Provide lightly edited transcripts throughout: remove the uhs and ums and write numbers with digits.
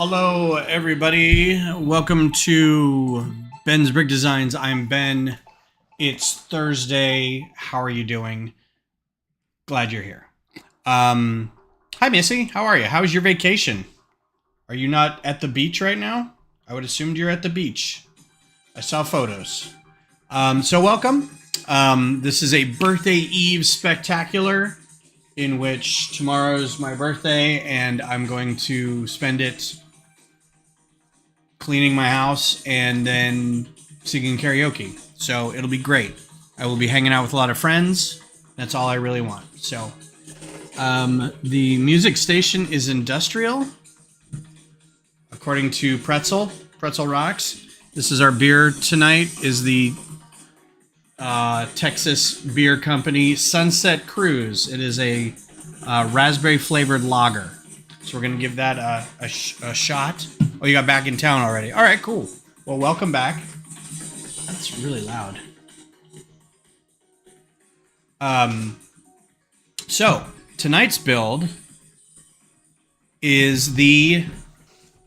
Hello, everybody. Welcome to Ben's Brick Designs. I'm Ben. It's Thursday. How are you doing? Glad you're here. Hi, Missy. How are you? How was your vacation? Are you not at the beach right now? I would assume you're at the beach. I saw photos. So welcome. This is a birthday eve spectacular in which tomorrow's my birthday and I'm going to spend it cleaning my house and then singing karaoke. So it'll be great. I will be hanging out with a lot of friends. That's all I really want. So the music station is industrial, according to Pretzel Rocks. This is our beer tonight, is the Texas beer company Sunset Cruise. It is a raspberry flavored lager. So we're going to give that a shot. Oh, you got back in town already. All right, cool. Well, welcome back. That's really loud. So tonight's build is the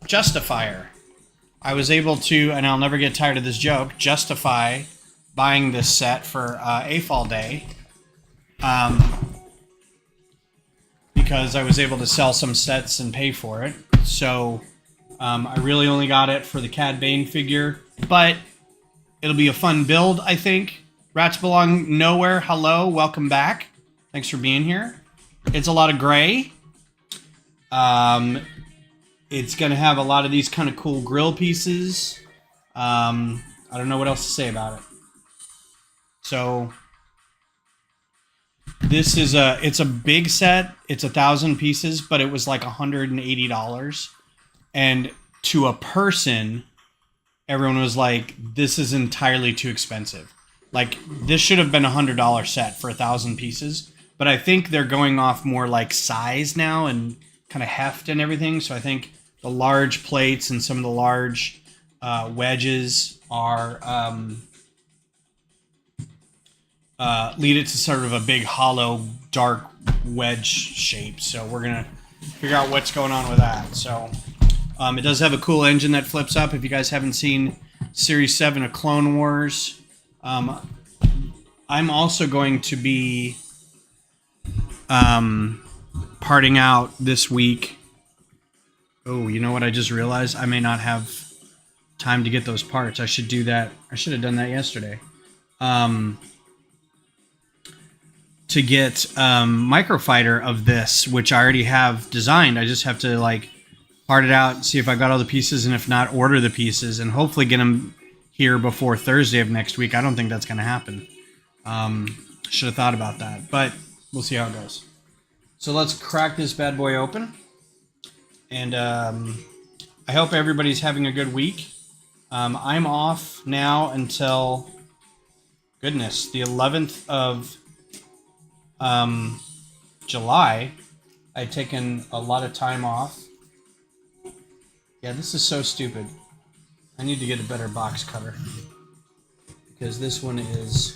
Justifier. I was able to, and I'll never get tired of this joke, justify buying this set for AFOL Day because I was able to sell some sets and pay for it. So I really only got it for the Cad Bane figure, but it'll be a fun build, I think. Rats Belong Nowhere, hello, welcome back. Thanks for being here. It's a lot of gray. It's going to have a lot of these kind of cool grill pieces. I don't know what else to say about it. So this is it's a big set. It's 1,000 pieces, but it was like $180. And to a person, everyone was like, this is entirely too expensive. Like, this should have been a $100 set for 1,000 pieces. But I think they're going off more like size now and kind of heft and everything. So I think the large plates and some of the large wedges are lead it to sort of a big hollow dark wedge shape. So we're gonna figure out what's going on with that. So it does have a cool engine that flips up. If you guys haven't seen Series 7 of Clone Wars, I'm also going to be parting out this week. Oh, you know what I just realized? I may not have time to get those parts. I should do that. I should have done that yesterday. To get microfighter of this, which I already have designed. I just have to like part it out, see if I got all the pieces, and if not, order the pieces and hopefully get them here before Thursday of next week. I don't think that's going to happen. Should have thought about that, but we'll see how it goes. So let's crack this bad boy open. And I hope everybody's having a good week. I'm off now until, goodness, the 11th of July. I'd taken a lot of time off. Yeah, this is so stupid. I need to get a better box cutter because this one is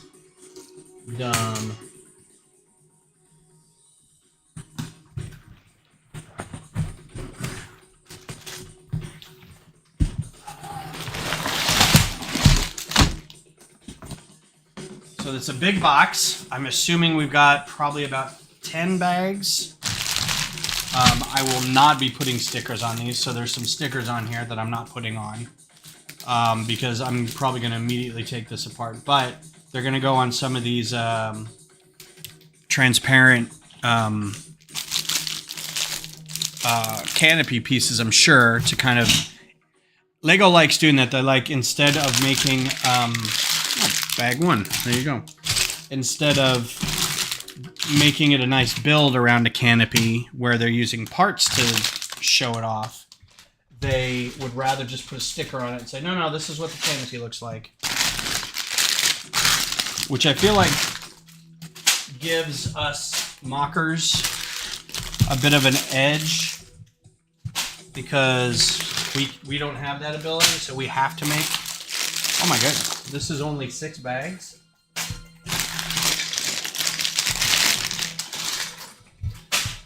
dumb. So it's a big box. I'm assuming we've got probably about 10 bags. I will not be putting stickers on these, so there's some stickers on here that I'm not putting on because I'm probably going to immediately take this apart. But they're going to go on some of these transparent canopy pieces, I'm sure, to kind of... Lego likes doing that. They like, instead of making... bag one. There you go. Instead of making it a nice build around a canopy where they're using parts to show it off, they would rather just put a sticker on it and say, no, this is what the canopy looks like. Which I feel like gives us mockers a bit of an edge because we don't have that ability, so we have to make... Oh my goodness. This is only 6 bags.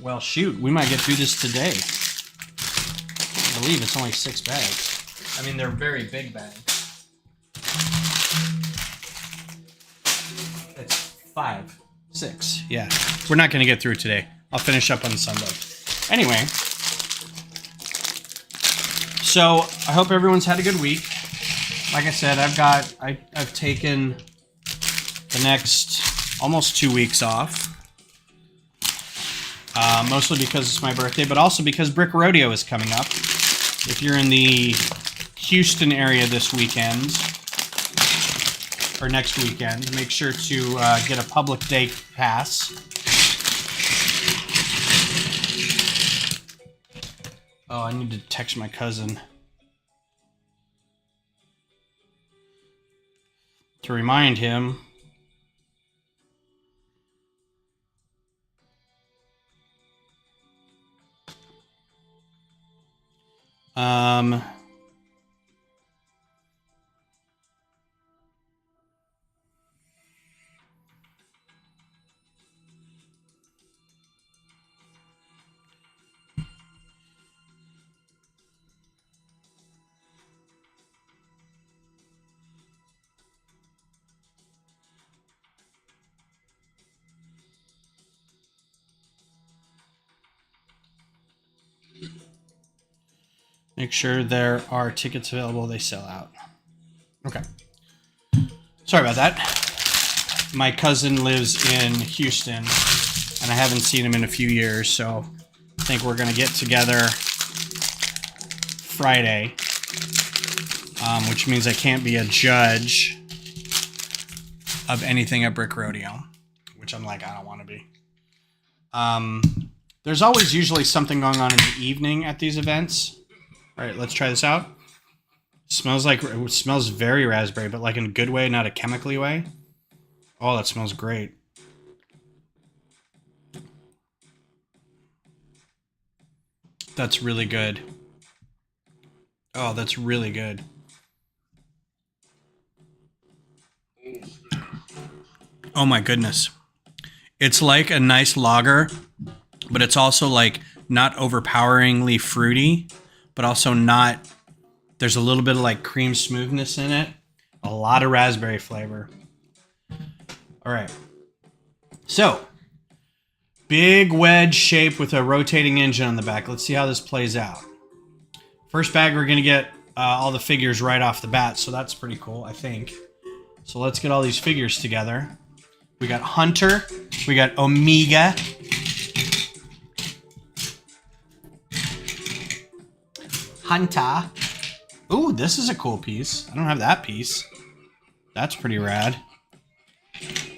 Well, shoot, we might get through this today. believe it's only 6 bags. I mean, they're very big bags. It's 5, 6. Yeah. We're not going to get through today. I'll finish up on Sunday. Anyway. So, I hope everyone's had a good week. Like I said, I've taken the next almost 2 weeks off. Mostly because it's my birthday, but also because Brick Rodeo is coming up. If you're in the Houston area this weekend, or next weekend, make sure to get a public day pass. Oh, I need to text my cousin to remind him. Make sure there are tickets available. They sell out. Okay. Sorry about that. My cousin lives in Houston, and I haven't seen him in a few years, so I think we're going to get together Friday, which means I can't be a judge of anything at Brick Rodeo, which I'm like, I don't want to be. There's always usually something going on in the evening at these events. All right, let's try this out. It smells very raspberry, but like in a good way, not a chemically way. Oh, that smells great. That's really good. Oh, that's really good. Oh my goodness. It's like a nice lager, but it's also like not overpoweringly fruity, but also not, there's a little bit of like cream smoothness in it. A lot of raspberry flavor. All right. So, big wedge shape with a rotating engine on the back. Let's see how this plays out. First bag, we're going to get all the figures right off the bat, so that's pretty cool, I think. So let's get all these figures together. We got Hunter. We got Omega. Hunter. Ooh, this is a cool piece. I don't have that piece. That's pretty rad.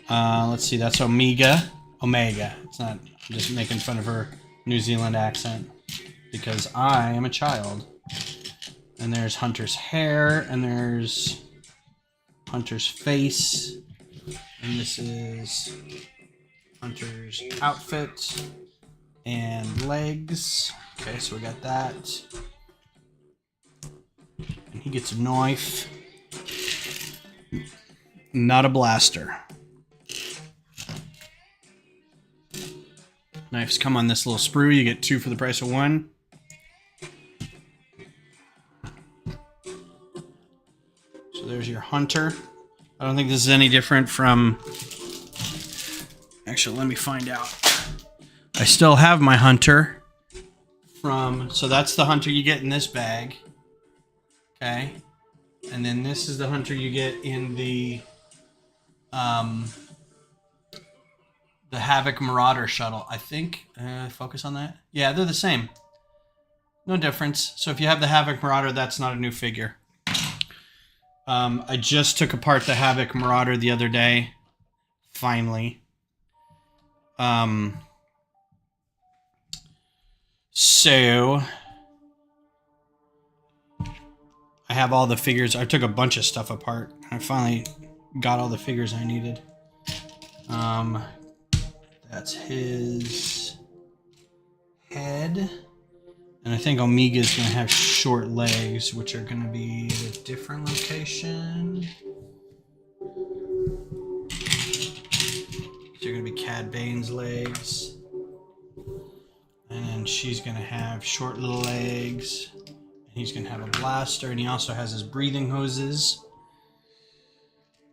Let's see, that's Omega. Omega. It's not, I'm just making fun of her New Zealand accent because I am a child. And there's Hunter's hair, and there's Hunter's face. And this is Hunter's outfit and legs. Okay, so we got that. And he gets a knife. Not a blaster. Knives come on this little sprue. You get 2 for the price of 1. So there's your Hunter. I don't think this is any different from... Actually, let me find out. I still have my Hunter from... So that's the Hunter you get in this bag. Okay. And then this is the Hunter you get in the Havoc Marauder shuttle. I think, focus on that. Yeah, they're the same. No difference. So if you have the Havoc Marauder, that's not a new figure. I just took apart the Havoc Marauder the other day. Finally. So I have all the figures. I took a bunch of stuff apart. I finally got all the figures I needed. That's his head. And I think Omega's going to have short legs, which are going to be at a different location. They're going to be Cad Bane's legs. And she's going to have short little legs. He's going to have a blaster, and he also has his breathing hoses.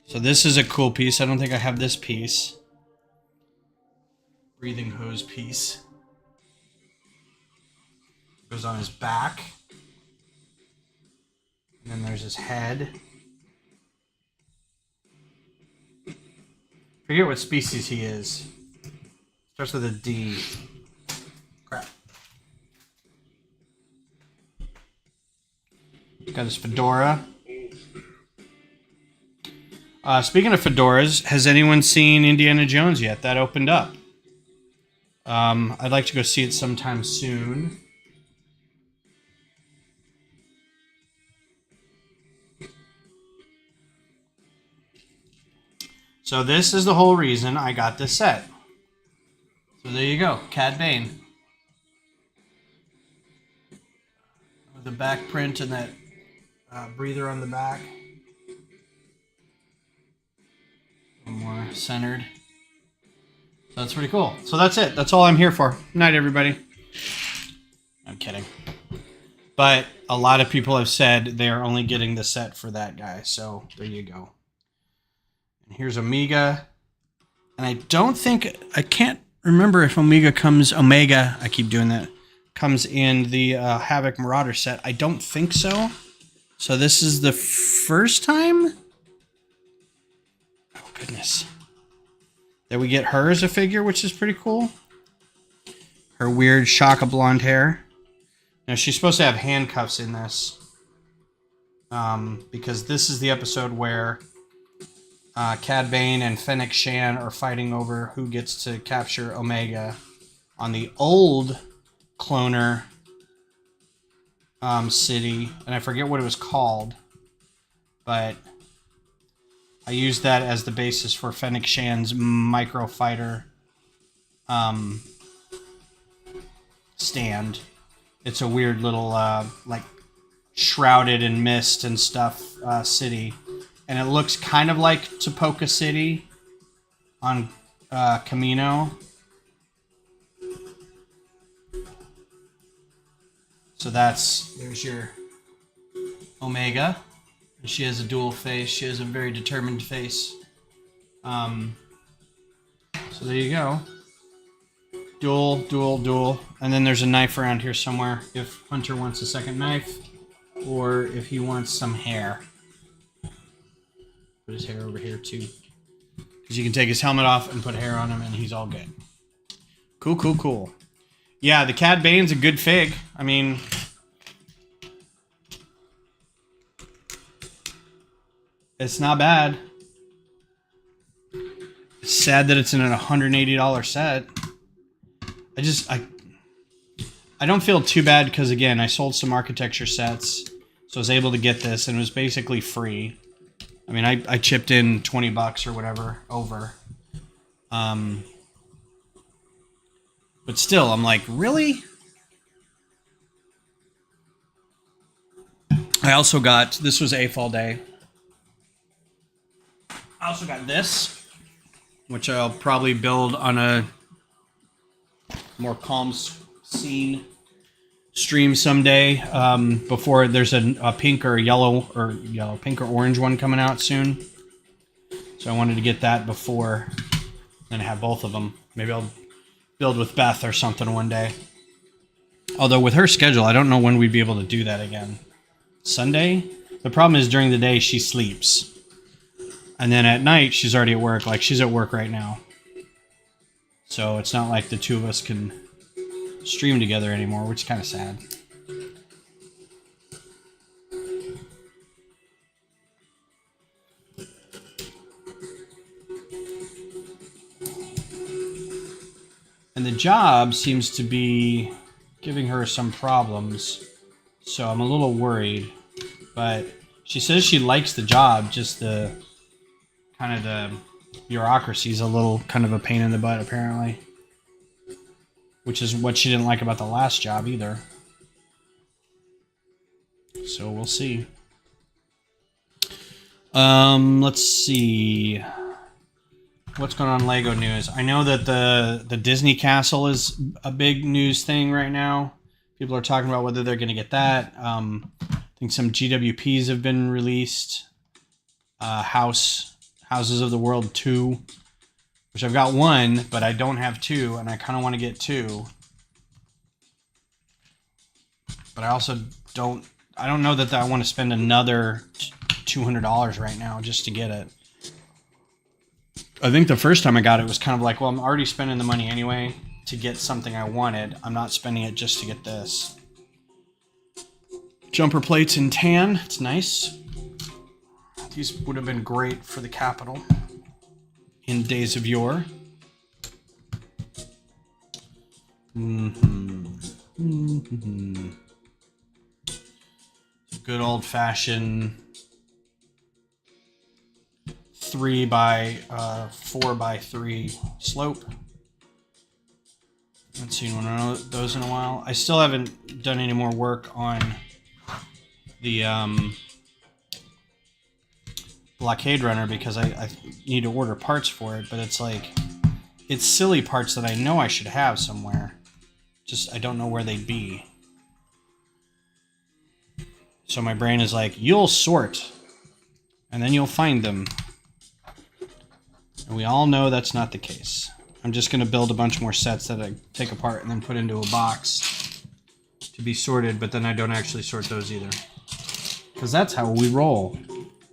So this is a cool piece. I don't think I have this piece. Breathing hose piece. Goes on his back. And then there's his head. Forget what species he is. Starts with a D. Crap. Got his fedora. Speaking of fedoras, has anyone seen Indiana Jones yet? That opened up. I'd like to go see it sometime soon. So this is the whole reason I got this set. So there you go, Cad Bane. With the back print and that breather on the back. A little more centered. So that's pretty cool. So that's it. That's all I'm here for. Night, everybody. I'm kidding. But a lot of people have said they are only getting the set for that guy. So there you go. And here's Omega. And I don't think, I can't remember if Omega, I keep doing that, comes in the Havoc Marauder set. I don't think so. So this is the first time? Oh, goodness. That we get her as a figure, which is pretty cool. Her weird shock of blonde hair. Now, she's supposed to have handcuffs in this. Because this is the episode where Cad Bane and Fennec Shan are fighting over who gets to capture Omega on the old cloner city. And I forget what it was called. But I used that as the basis for Fennec Shan's microfighter stand. It's a weird little, like, shrouded in mist and stuff city. And it looks kind of like Topoka City on Camino. So there's your Omega. She has a dual face. She has a very determined face. So there you go. Dual. And then there's a knife around here somewhere if Hunter wants a second knife. Or if he wants some hair. Put his hair over here too. Because you can take his helmet off and put hair on him and he's all good. Cool. Yeah, the Cad Bane's a good fig. I mean, it's not bad. It's sad that it's in a $180 set. I don't feel too bad because, again, I sold some architecture sets, so I was able to get this, and it was basically free. I mean, I chipped in $20 or whatever over. But still, I'm like, really? I also got, this was AFOL Day. I also got this, which I'll probably build on a more calm scene stream someday, before there's a pink or pink or orange one coming out soon. So I wanted to get that before and have both of them. Maybe I'll build with Beth or something one day. Although with her schedule, I don't know when we'd be able to do that again. Sunday? The problem is during the day she sleeps. And then at night she's already at work. Like she's at work right now. So it's not like the two of us can stream together anymore, which is kind of sad. And the job seems to be giving her some problems, so I'm a little worried. But she says she likes the job, just the kind of the bureaucracy is a little kind of a pain in the butt, apparently. Which is what she didn't like about the last job either. So we'll see. Let's see. What's going on Lego news? I know that the Disney Castle is a big news thing right now. People are talking about whether they're going to get that. I think some GWPs have been released. Houses of the World 2, which I've got 1, but I don't have 2, and I kind of want to get 2. But I also don't know that I want to spend another $200 right now just to get it. I think the first time I got it was kind of like, well, I'm already spending the money anyway to get something I wanted. I'm not spending it just to get this. Jumper plates in tan. It's nice. These would have been great for the Capitol in days of yore. Good old-fashioned 3 by 4 by 3 slope. Haven't seen one of those in a while. I still haven't done any more work on the blockade runner because I need to order parts for it, but it's like, it's silly parts that I know I should have somewhere. Just I don't know where they'd be. So my brain is like, you'll sort, and then you'll find them. And we all know that's not the case. I'm just going to build a bunch more sets that I take apart and then put into a box to be sorted, but then I don't actually sort those either. Because that's how we roll.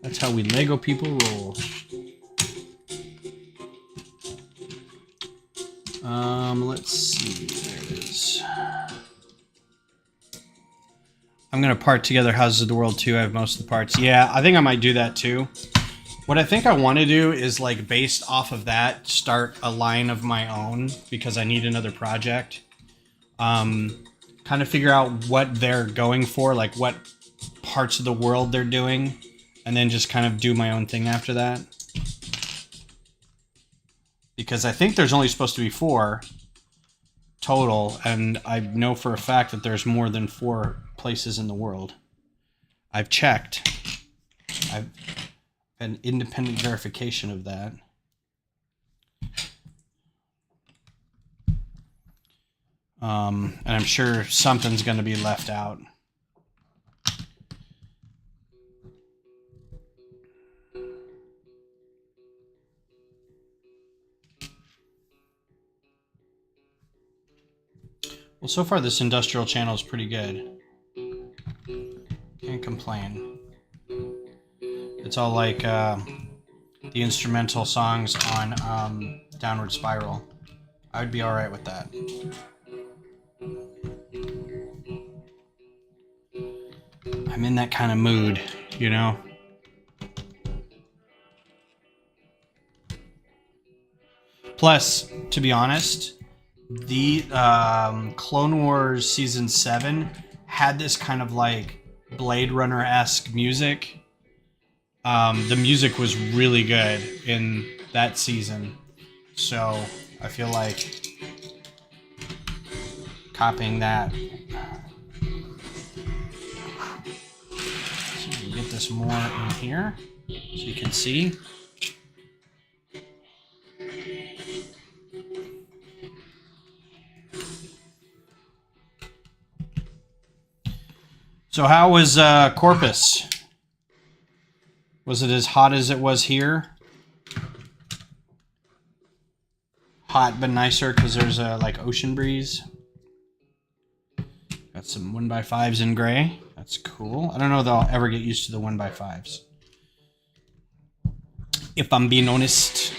That's how we Lego people roll. Let's see. There it is. I'm going to part together Houses of the World 2. I have most of the parts. Yeah, I think I might do that too. What I think I want to do is, like, based off of that, start a line of my own because I need another project. Kind of figure out what they're going for, like what parts of the world they're doing, and then just kind of do my own thing after that. Because I think there's only supposed to be 4 total, and I know for a fact that there's more than 4 places in the world. I've checked. I've an independent verification of that. And I'm sure something's going to be left out. Well, so far this industrial channel is pretty good. Can't complain. It's all like the instrumental songs on Downward Spiral. I would be alright with that. I'm in that kind of mood, you know? Plus, to be honest, the Clone Wars Season 7 had this kind of like Blade Runner-esque music. The music was really good in that season. So I feel like copying that. So you get this more in here so you can see. So how was Corpus? Was it as hot as it was here? Hot but nicer because there's a like ocean breeze. Got some 1x5s in gray. That's cool. I don't know if I'll ever get used to the 1x5s. If I'm being honest.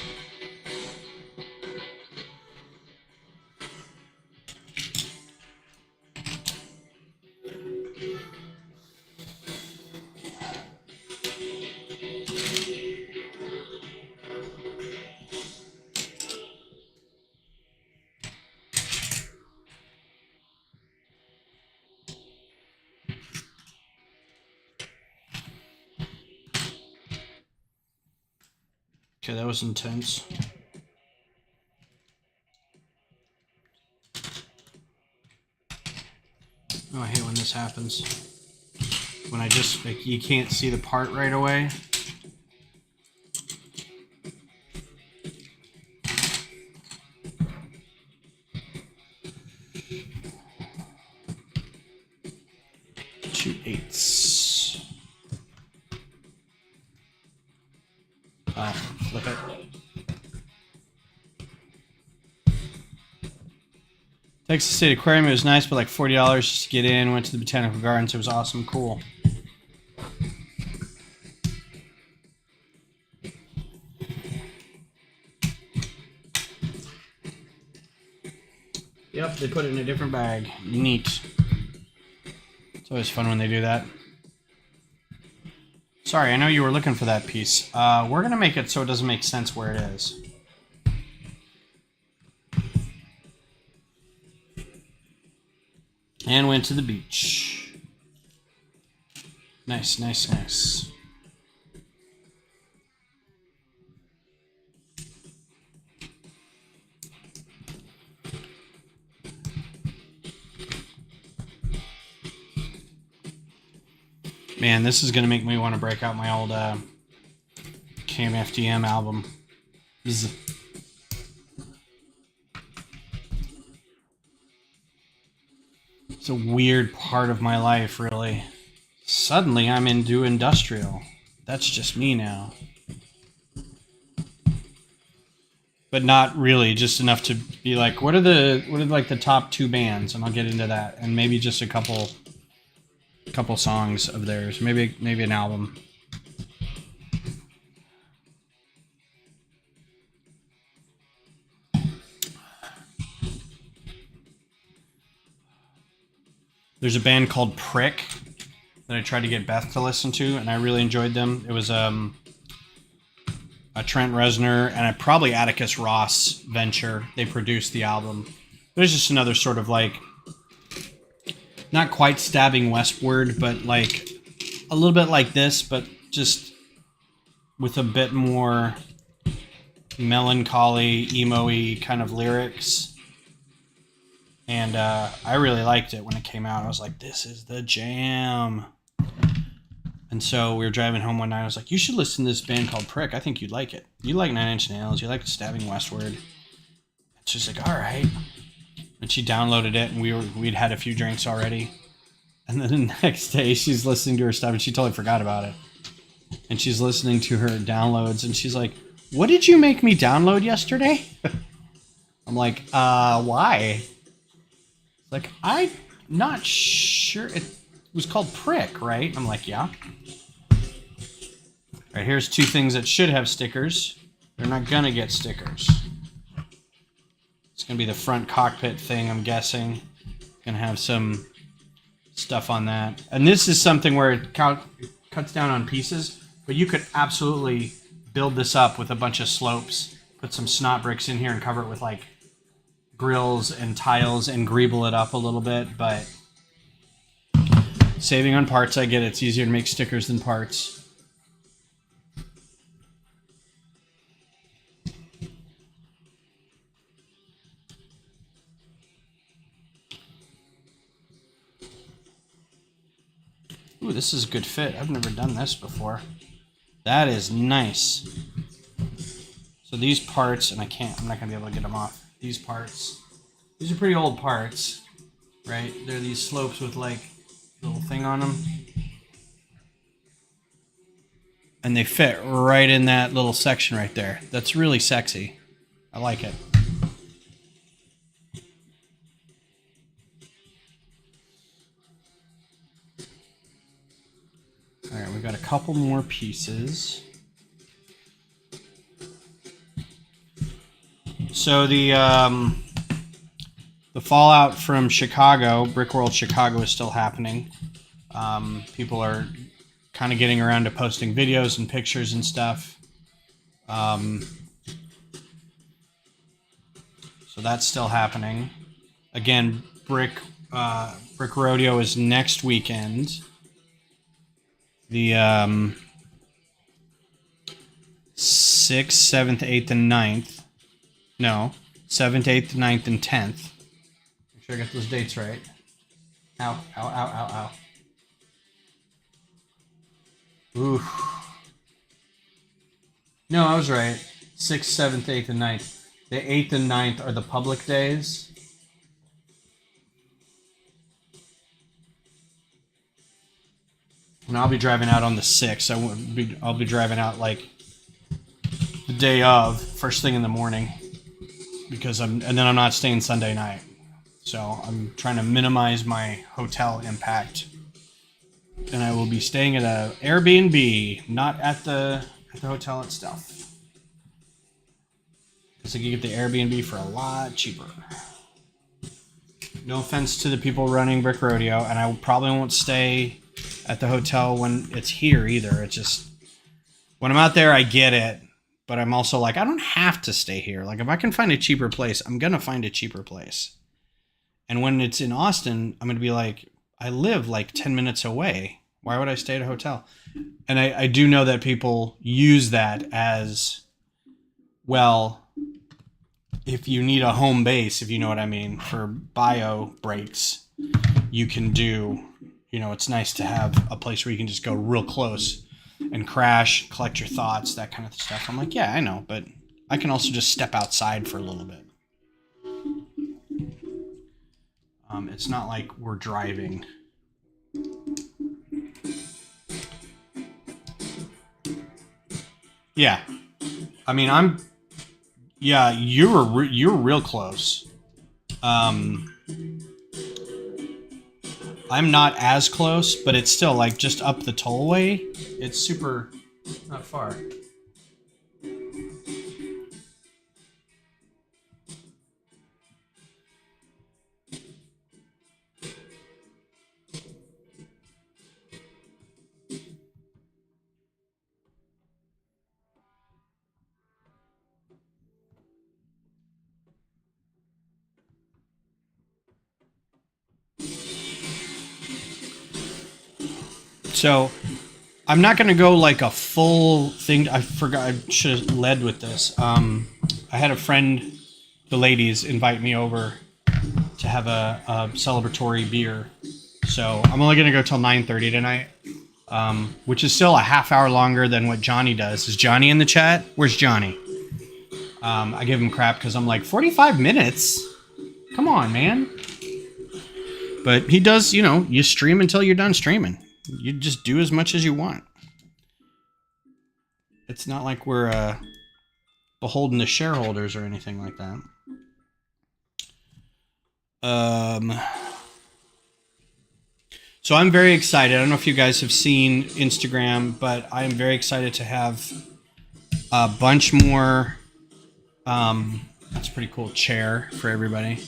Okay, that was intense. Oh, I hate when this happens. When I just, like, you can't see the part right away. 8s. Oh, flip it. Texas State Aquarium, it was nice, but like $40 just to get in. Went to the Botanical Gardens. It was awesome. Cool. Yep, they put it in a different bag. Neat. It's always fun when they do that. Sorry, I know you were looking for that piece. We're going to make it so it doesn't make sense where it is. And went to the beach. Nice, nice, nice. Man, this is going to make me want to break out my old Cam FDM album. It's a weird part of my life, really. Suddenly, I'm into industrial. That's just me now. But not really, just enough to be like, what are like the top 2 bands? And I'll get into that. And maybe just a couple songs of theirs. Maybe an album. There's a band called Prick that I tried to get Beth to listen to, and I really enjoyed them. It was a Trent Reznor and a probably Atticus Ross venture. They produced the album. There's just another sort of like, not quite stabbing westward, but like a little bit like this, but just with a bit more melancholy, emo-y kind of lyrics. And I really liked it when it came out. I was like, this is the jam. And so we were driving home one night. I was like, you should listen to this band called Prick. I think you'd like it. You like Nine Inch Nails. You like Stabbing Westward. And she's like, all right. And she downloaded it, and we'd had a few drinks already. And then the next day, she's listening to her stuff, and she totally forgot about it. And she's listening to her downloads, and she's like, what did you make me download yesterday? I'm like, why? Like, I'm not sure. It was called Prick, right? I'm like, yeah. All right, here's 2 things that should have stickers. They're not going to get stickers. It's going to be the front cockpit thing, I'm guessing. Going to have some stuff on that. And this is something where it cuts down on pieces, but you could absolutely build this up with a bunch of slopes, put some snot bricks in here and cover it with, like, grills and tiles and greeble it up a little bit, but saving on parts, I get it. It's easier to make stickers than parts. Ooh, this is a good fit. I've never done this before. That is nice. So these parts, and I'm not gonna be able to get them off. These parts, these are pretty old parts, right? They're these slopes with like a little thing on them. And they fit right in that little section right there. That's really sexy. I like it. All right, we got a couple more pieces. So the fallout from Chicago, Brickworld Chicago, is still happening. People are kind of getting around to posting videos and pictures and stuff. So that's still happening. Again, Brick Rodeo is next weekend. The 6th, 7th, 8th, and 9th. No, 7th, 8th, 9th, and 10th. Make sure I got those dates right. Ow, ow, ow, ow, ow. Oof. No, I was right. 6th, 7th, 8th, and 9th. The 8th and 9th are the public days. And I'll be driving out on the 6th. I'll be driving out like the day of, first thing in the morning, because and then I'm not staying Sunday night. So I'm trying to minimize my hotel impact. And I will be staying at a Airbnb, not at the hotel itself. Because I can get the Airbnb for a lot cheaper. No offense to the people running Brick Rodeo, and I probably won't stay at the hotel when it's here either. It's just, when I'm out there, I get it. But I'm also like, I don't have to stay here. Like, if I can find a cheaper place, I'm going to find a cheaper place. And when it's in Austin, I'm going to be like, I live like 10 minutes away. Why would I stay at a hotel? And I do know that people use that as, well, if you need a home base, if you know what I mean, for bio breaks, you can do, you know, it's nice to have a place where you can just go real close and crash, collect your thoughts, that kind of stuff. I'm like, yeah, I know, but I can also just step outside for a little bit. It's not like we're driving. Yeah. I mean, you're real close. I'm not as close, but it's still like just up the tollway. It's super not far. So I'm not going to go like a full thing. I forgot. I should have led with this. I had a friend, the ladies, invite me over to have a celebratory beer. So I'm only going to go till 9:30 tonight, which is still a half hour longer than what Johnny does. Is Johnny in the chat? Where's Johnny? I give him crap because I'm like, 45 minutes? Come on, man. But he does, you know, you stream until you're done streaming. You just do as much as you want. It's not like we're beholden to shareholders or anything like that. So I'm very excited. I don't know if you guys have seen Instagram, but I am very excited to have a bunch more. That's a pretty cool chair for everybody.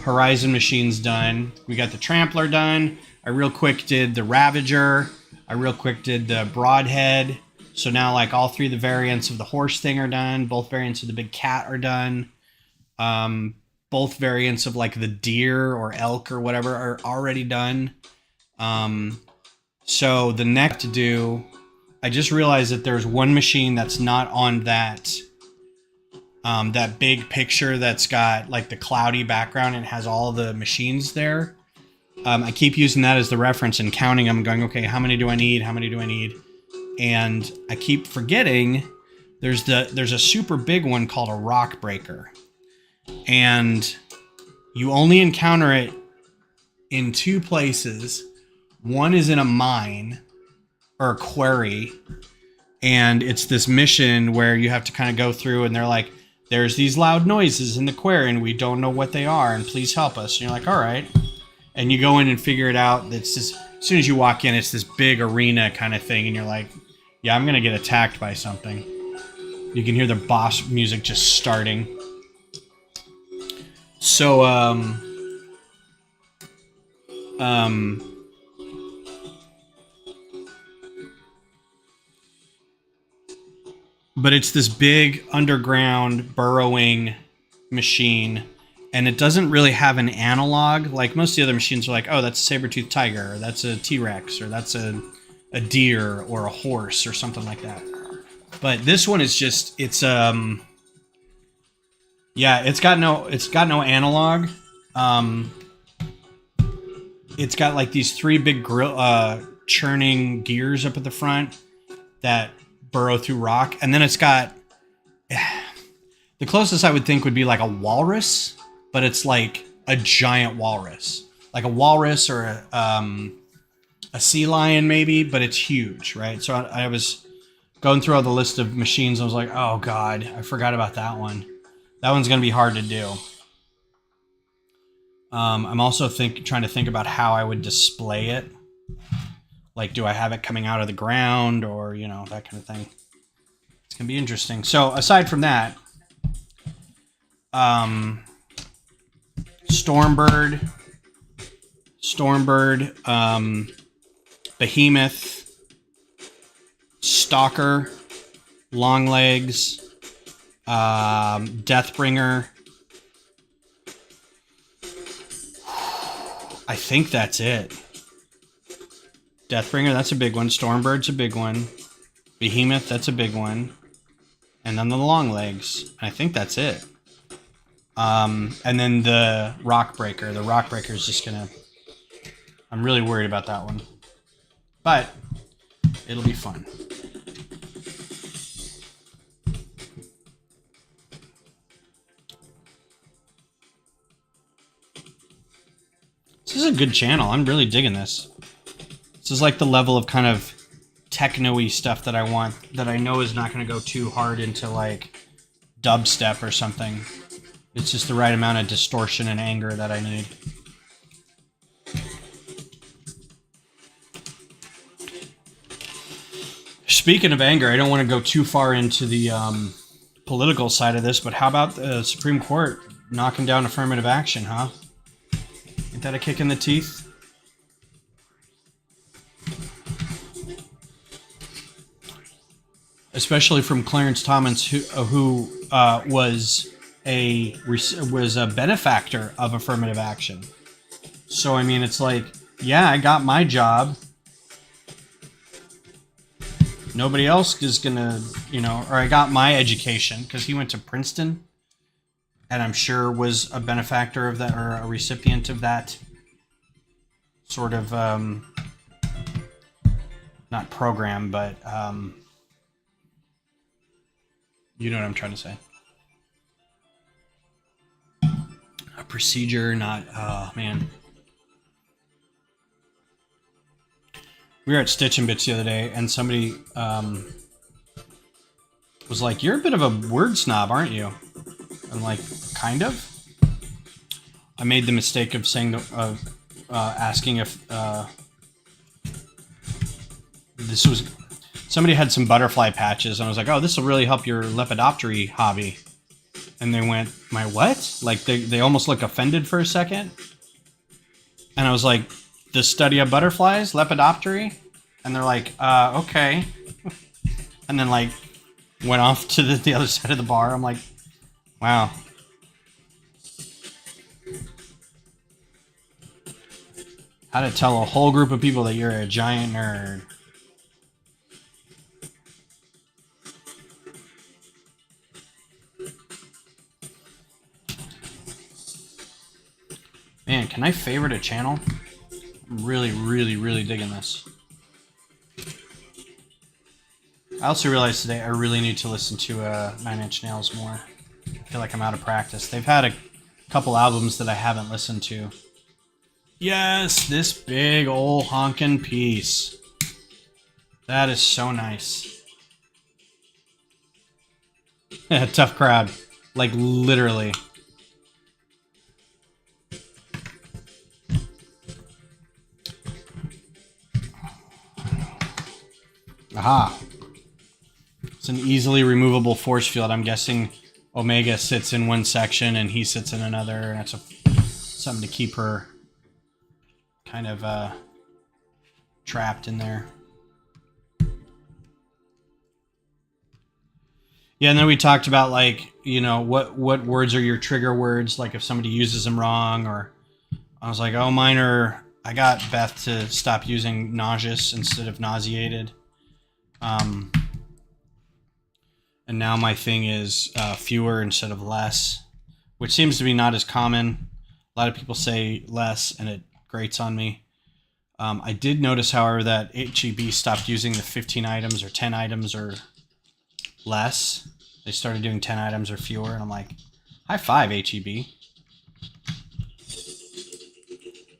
Horizon machines done. We got the Trampler done. I real quick did the Ravager. I real quick did the Broadhead. So now like all three of the variants of the horse thing are done. Both variants of the big cat are done. Both variants of like the deer or elk or whatever are already done. So the next to do, I just realized that there's one machine that's not on that big picture that's got like the cloudy background and has all the machines there. I keep using that as the reference and counting them and going, okay, how many do I need? How many do I need? And I keep forgetting there's a super big one called a rock breaker. And you only encounter it in two places. One is in a mine or a quarry. And it's this mission where you have to kind of go through and they're like, there's these loud noises in the quarry and we don't know what they are and please help us. And you're like, all right. And you go in and figure it out. It's just, as soon as you walk in, it's this big arena kind of thing. And you're like, yeah, I'm going to get attacked by something. You can hear the boss music just starting. So, but it's this big underground burrowing machine. And it doesn't really have an analog. Like most of the other machines are like, oh, that's a saber-toothed tiger, or that's a T-Rex, or that's a deer, or a horse, or something like that. But this one is just, it's got no analog. It's got like these three big churning gears up at the front that burrow through rock. And then it's got, the closest I would think would be like a walrus. But it's like a giant walrus, like a walrus or a sea lion maybe, but it's huge, right? So I was going through all the list of machines. I was like, oh God, I forgot about that one. That one's going to be hard to do. I'm also trying to think about how I would display it. Like, do I have it coming out of the ground or, you know, that kind of thing. It's going to be interesting. So aside from that, Stormbird, Behemoth, Stalker, Longlegs, Deathbringer. I think that's it. Deathbringer, that's a big one. Stormbird's a big one. Behemoth, that's a big one. And then the Longlegs. I think that's it. And then the Rockbreaker. The Rockbreaker is just gonna... I'm really worried about that one. But it'll be fun. This is a good channel. I'm really digging this. This is like the level of kind of techno-y stuff that I want, that I know is not going to go too hard into like dubstep or something. It's just the right amount of distortion and anger that I need. Speaking of anger, I don't want to go too far into the political side of this, but how about the Supreme Court knocking down affirmative action, huh? Ain't that a kick in the teeth? Especially from Clarence Thomas, who was a benefactor of affirmative action. So I mean, it's like, yeah, I got my job. Nobody else is gonna, you know, or I got my education because he went to Princeton, and I'm sure was a benefactor of that, or a recipient of that sort of not program, but you know what I'm trying to say. A procedure, not... Oh, man. We were at Stitch and Bits the other day, and somebody was like, you're a bit of a word snob, aren't you? I'm like, kind of? I made the mistake of saying, asking if this was... Somebody had some butterfly patches, and I was like, oh, this will really help your lepidoptery hobby. And they went, my what? Like, they almost look offended for a second. And I was like, the study of butterflies, lepidoptery? And they're like, okay. And then, like, went off to the other side of the bar. I'm like, wow. How to tell a whole group of people that you're a giant nerd. Man, can I favorite a channel? I'm really, really, really digging this. I also realized today I really need to listen to 9 Inch Nails more. I feel like I'm out of practice. They've had a couple albums that I haven't listened to. Yes, this big old honkin' piece. That is so nice. Tough crowd. Like, literally. Aha. It's an easily removable force field. I'm guessing Omega sits in one section and he sits in another. And that's something to keep her kind of trapped in there. Yeah, and then we talked about, like, you know, what words are your trigger words, like if somebody uses them wrong, or I was like, oh, mine are, I got Beth to stop using nauseous instead of nauseated. And now my thing is fewer instead of less, which seems to be not as common. A lot of people say less, and it grates on me. I did notice, however, that HEB stopped using the 15 items or 10 items or less. They started doing 10 items or fewer, and I'm like, high five, HEB.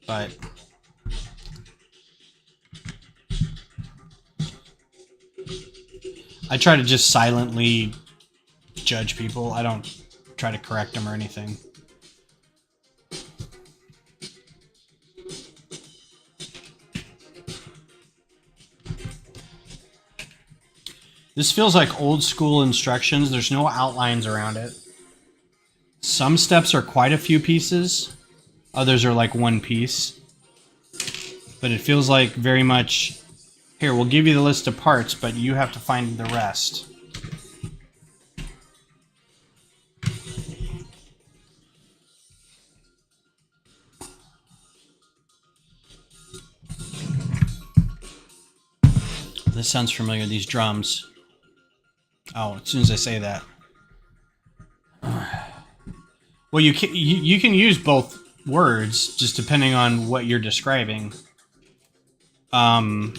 But I try to just silently judge people. I don't try to correct them or anything. This feels like old school instructions. There's no outlines around it. Some steps are quite a few pieces. Others are like one piece. But it feels like very much, here, we'll give you the list of parts, but you have to find the rest. This sounds familiar, these drums. Oh, as soon as I say that. Well, you can use both words, just depending on what you're describing. The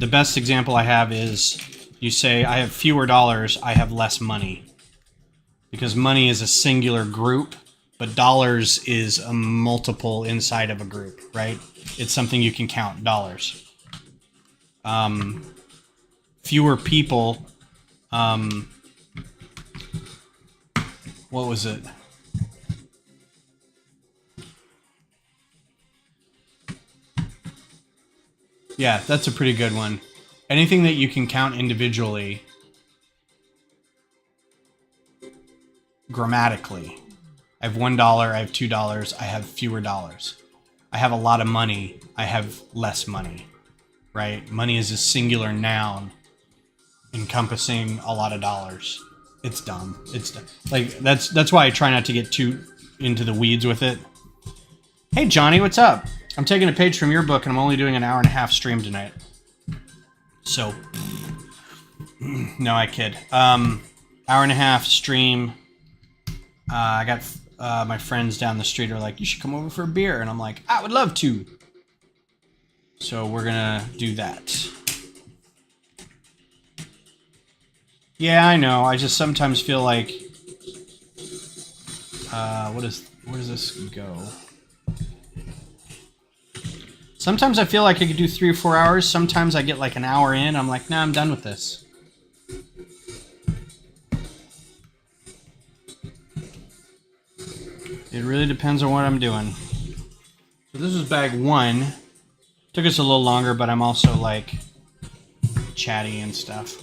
best example I have is you say, I have fewer dollars, I have less money. Because money is a singular group, but dollars is a multiple inside of a group, right? It's something you can count, dollars. Fewer people, what was it? Yeah, that's a pretty good one. Anything that you can count individually, grammatically. I have $1, I have $2, I have fewer dollars. I have a lot of money, I have less money, right? Money is a singular noun encompassing a lot of dollars. It's dumb. It's dumb. Like that's why I try not to get too into the weeds with it. Hey Johnny, what's up? I'm taking a page from your book and I'm only doing an 1.5-hour stream tonight. So no, I kid. 1.5-hour stream. I got my friends down the street are like, you should come over for a beer, and I'm like, I would love to. So we're gonna do that. Yeah, I know. I just sometimes feel like, where does this go? Sometimes I feel like I could do 3 or 4 hours. Sometimes I get like an hour in. I'm like, nah, I'm done with this. It really depends on what I'm doing. So this is bag 1. Took us a little longer, but I'm also like chatty and stuff.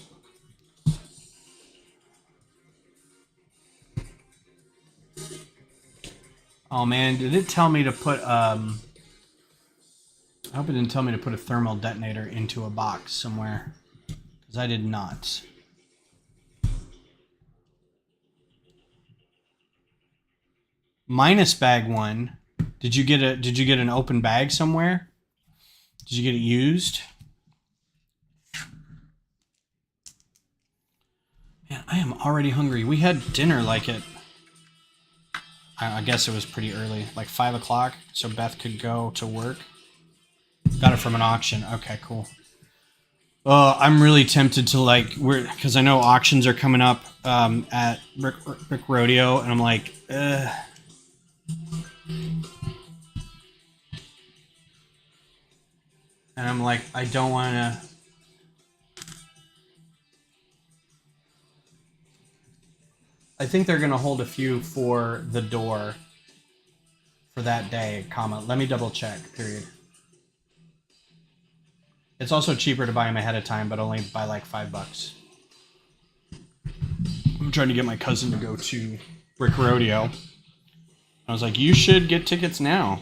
Oh man, did it tell me to put I hope it didn't tell me to put a thermal detonator into a box somewhere, because I did not. Minus bag 1. Did you get an open bag somewhere? Did you get it used? Man, I am already hungry. We had dinner like at, I guess it was pretty early, like 5 o'clock, so Beth could go to work. Got it from an auction. Okay, cool. I'm really tempted to because I know auctions are coming up at Brick Rodeo, and I'm like, And I'm like, I don't want to. I think they're going to hold a few for the door for that day, let me double check, period. It's also cheaper to buy them ahead of time, but only by like $5. I'm trying to get my cousin to go to Brick Rodeo. I was like, you should get tickets now.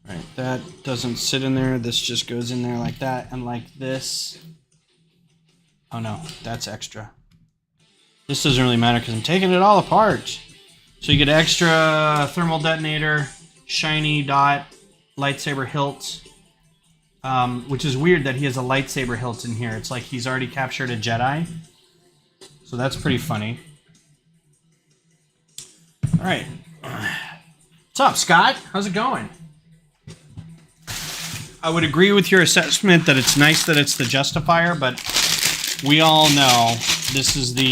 All right, that doesn't sit in there. This just goes in there like that and like this. Oh no, that's extra. This doesn't really matter because I'm taking it all apart. So you get extra thermal detonator, shiny dot, lightsaber hilt, which is weird that he has a lightsaber hilt in here. It's like he's already captured a Jedi. So that's pretty funny. All right. What's up, Scott? How's it going? I would agree with your assessment that it's nice that it's the Justifier, but we all know this is the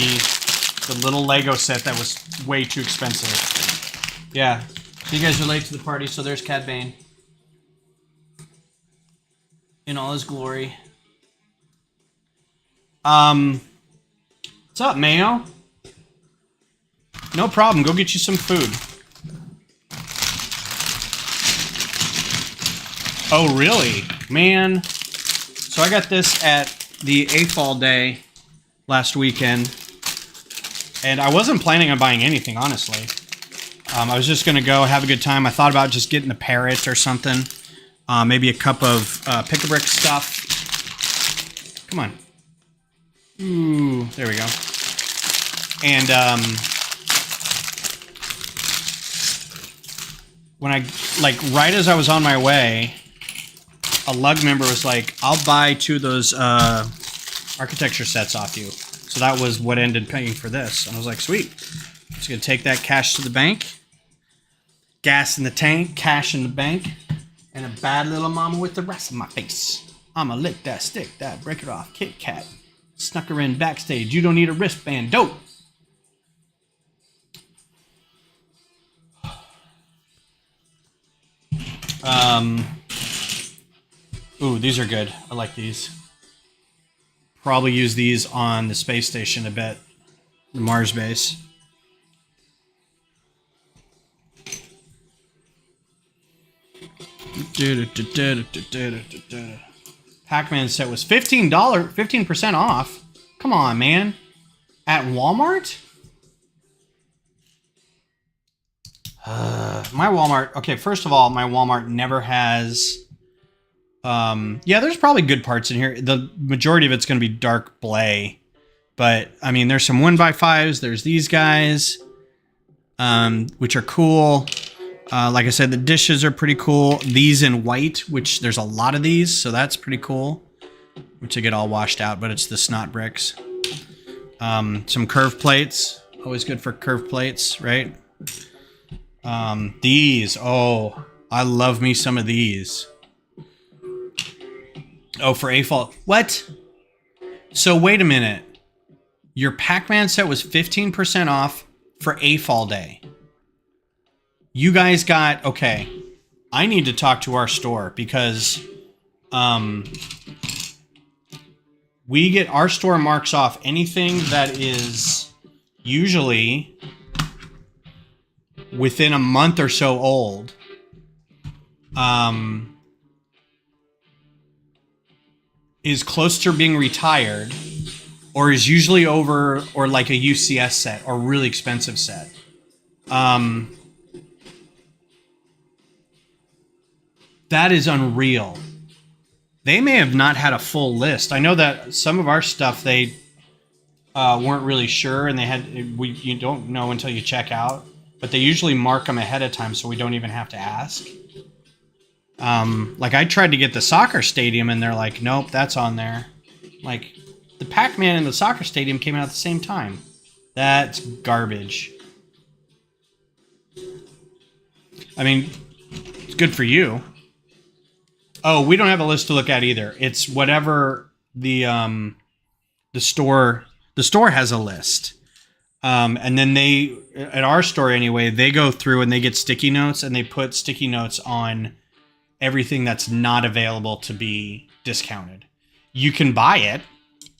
little Lego set that was way too expensive. Yeah. So you guys are late to the party, so there's Cad Bane. in all his glory. What's up, Mayo? No problem. Go get you some food. Oh, really? Man. So I got this at the AFOL day last weekend. And I wasn't planning on buying anything, honestly. I was just going to go have a good time. I thought about just getting a parrot or something. Maybe a cup of pick-a-brick stuff. Come on. Ooh, there we go. And when I, like, right as I was on my way, a lug member was like, I'll buy 2 of those architecture sets off you. So that was what ended paying for this. And I was like, sweet. Just going to take that cash to the bank. Gas in the tank, cash in the bank. And a bad little mama with the rest of my face. I'ma lick that stick, that break it off, Kit Kat. Snuck her in backstage. You don't need a wristband. Dope. Ooh, these are good. I like these. Probably use these on the space station a bit. The Mars base. Pac-Man set was $15, 15% off. Come on, man. At Walmart? My Walmart... Okay, first of all, my Walmart never has... yeah, there's probably good parts in here. The majority of it's going to be dark blay. But, I mean, there's some 1x5s. There's these guys, which are cool. Like I said, the dishes are pretty cool. These in white, which there's a lot of these, so that's pretty cool. Which they get all washed out, but it's the snot bricks. Some curve plates. Always good for curve plates, right? These. Oh, I love me some of these. Oh, for AFOL. What? So wait a minute. Your Pac-Man set was 15% off for AFOL day. You guys got... Okay. I need to talk to our store because... we get... Our store marks off anything that is usually within a month or so old. Is close to being retired, or is usually over, or like a UCS set, or really expensive set. That is unreal. They may have not had a full list. I know that some of our stuff, they weren't really sure, and they had... you don't know until you check out, but they usually mark them ahead of time, so we don't even have to ask. Like I tried to get the soccer stadium and they're like, nope, that's on there. Like the Pac-Man and the soccer stadium came out at the same time. That's garbage. I mean, it's good for you. Oh, we don't have a list to look at either. It's whatever the store has a list. And then they, at our store anyway, they go through and they get sticky notes and they put sticky notes on everything that's not available to be discounted. You can buy it,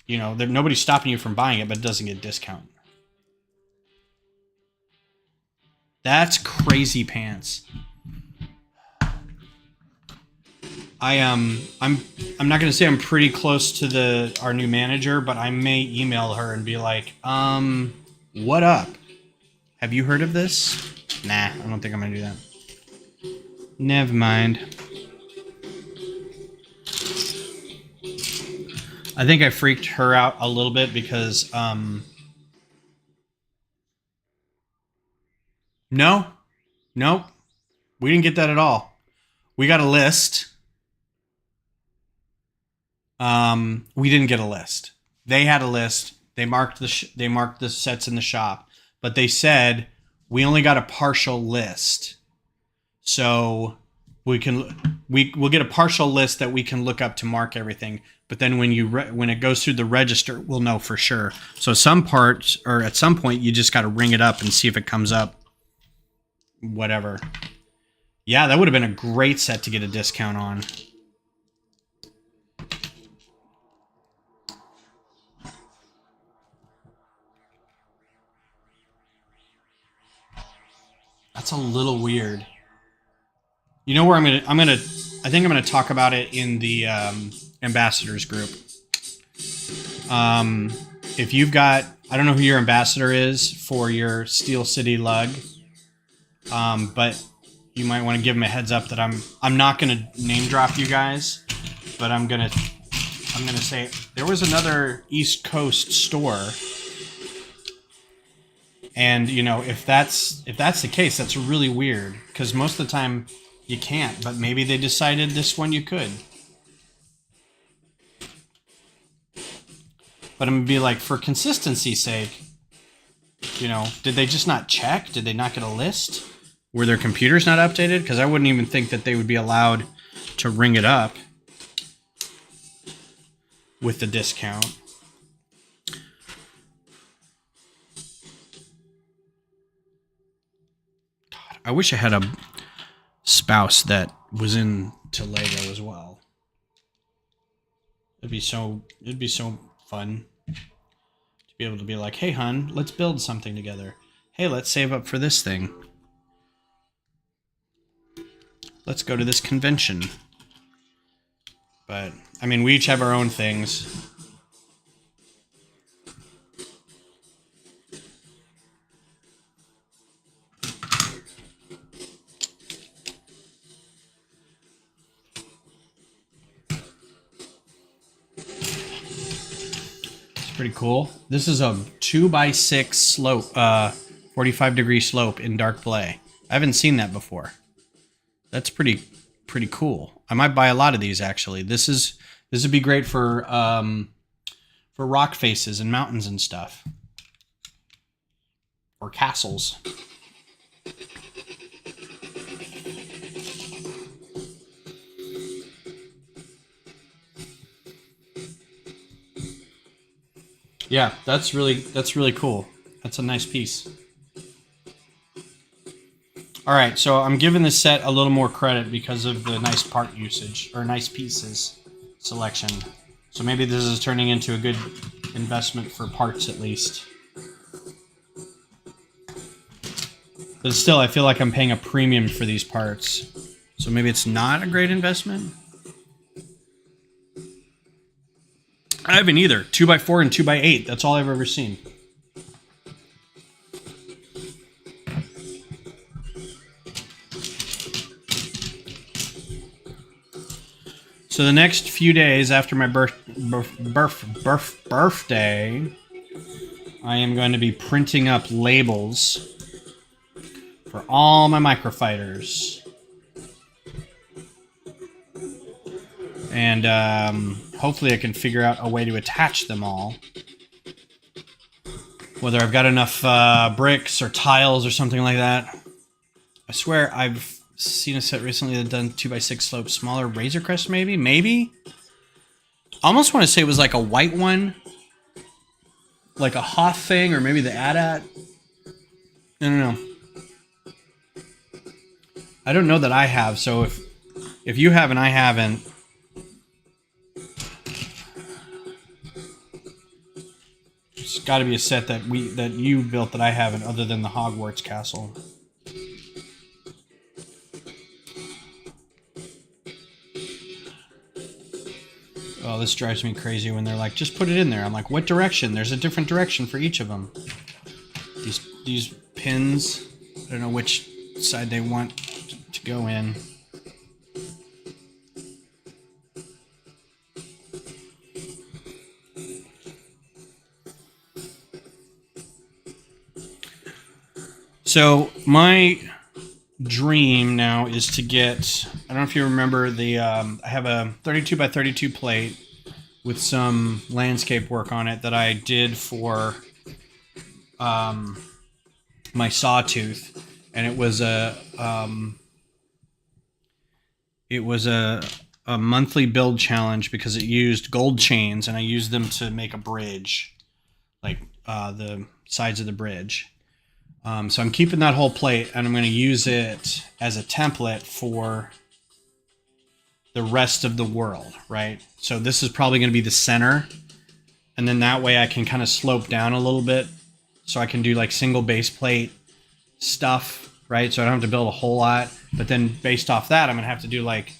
you know, nobody's stopping you from buying it, but it doesn't get discounted. That's crazy pants. I'm not gonna say I'm pretty close to our new manager, but I may email her and be like, what up? Have you heard of this? Nah, I don't think I'm gonna do that. Never mind. I think I freaked her out a little bit because, no, nope, we didn't get that at all. We got a list. We didn't get a list. They had a list. They marked the sets in the shop, but they said we only got a partial list. So we'll get a partial list that we can look up to mark everything. But then when it goes through the register, we'll know for sure. So some parts, or at some point, you just got to ring it up and see if it comes up. Whatever. Yeah, that would have been a great set to get a discount on. That's a little weird. You know where I think I'm gonna talk about it in the ambassadors group. If you've got, I don't know who your ambassador is for your Steel City lug, but you might want to give them a heads up that I'm not gonna name drop you guys, but I'm gonna say there was another East Coast store, and you know, if that's the case, that's really weird because most of the time you can't, but maybe they decided this one you could. But I'm gonna be like, for consistency's sake, you know, did they just not check? Did they not get a list? Were their computers not updated? Because I wouldn't even think that they would be allowed to ring it up with the discount. God, I wish I had a spouse that was into Lego as well. It'd be so fun to be able to be like, hey hun, let's build something together. Hey, let's save up for this thing. Let's go to this convention. But I mean, we each have our own things. Pretty cool. This is a 2x6 slope, 45-degree slope in dark play. I haven't seen that before. That's pretty cool. I might buy a lot of these actually. This would be great for rock faces and mountains and stuff, or castles. Yeah, that's really cool. That's a nice piece. All right, so I'm giving this set a little more credit because of the nice part usage, or nice pieces selection. So maybe this is turning into a good investment for parts at least. But still, I feel like I'm paying a premium for these parts. So maybe it's not a great investment? I haven't either. 2x4 and 2x8. That's all I've ever seen. So the next few days after my birthday, I am going to be printing up labels for all my microfighters. And hopefully I can figure out a way to attach them all. Whether I've got enough bricks or tiles or something like that. I swear I've seen a set recently that done 2x6 slope, smaller Razor Crest maybe? Maybe? I almost want to say it was like a white one. Like a Hoth thing, or maybe the AT-AT. I don't know. I don't know that I have, so if you have and I haven't, it's got to be a set that you built that I haven't, other than the Hogwarts castle. Oh, this drives me crazy when they're like, just put it in there. I'm like, what direction? There's a different direction for each of them. These pins, I don't know which side they want to go in. So my dream now is to get, I don't know if you remember the, I have a 32x32 plate with some landscape work on it that I did for my sawtooth, and it was a monthly build challenge because it used gold chains, and I used them to make a bridge, like the sides of the bridge. So I'm keeping that whole plate, and I'm going to use it as a template for the rest of the world, right? So this is probably going to be the center, and then that way I can kind of slope down a little bit, so I can do like single base plate stuff right? So I don't have to build a whole lot. But then based off that, I'm going to have to do like a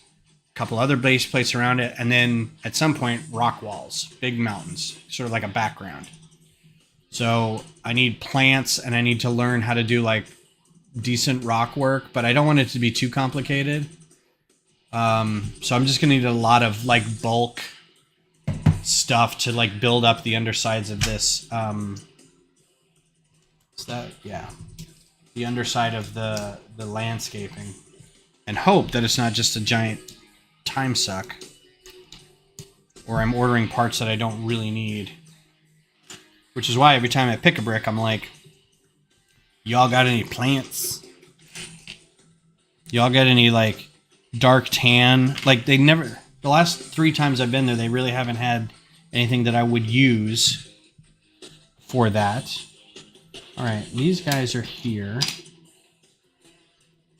couple other base plates around it. And then at some point, rock walls, big mountains, sort of like a background. So I need plants and I need to learn how to do like decent rock work, but I don't want it to be too complicated. So I'm just going to need a lot of like bulk stuff to like build up the undersides of this. Is that, yeah, the underside of the landscaping, and hope that it's not just a giant time suck, or I'm ordering parts that I don't really need. Which is why every time I pick a brick, I'm like, y'all got any plants? Y'all got any like dark tan? Like they never, the last 3 times I've been there, they really haven't had anything that I would use for that. All right, these guys are here.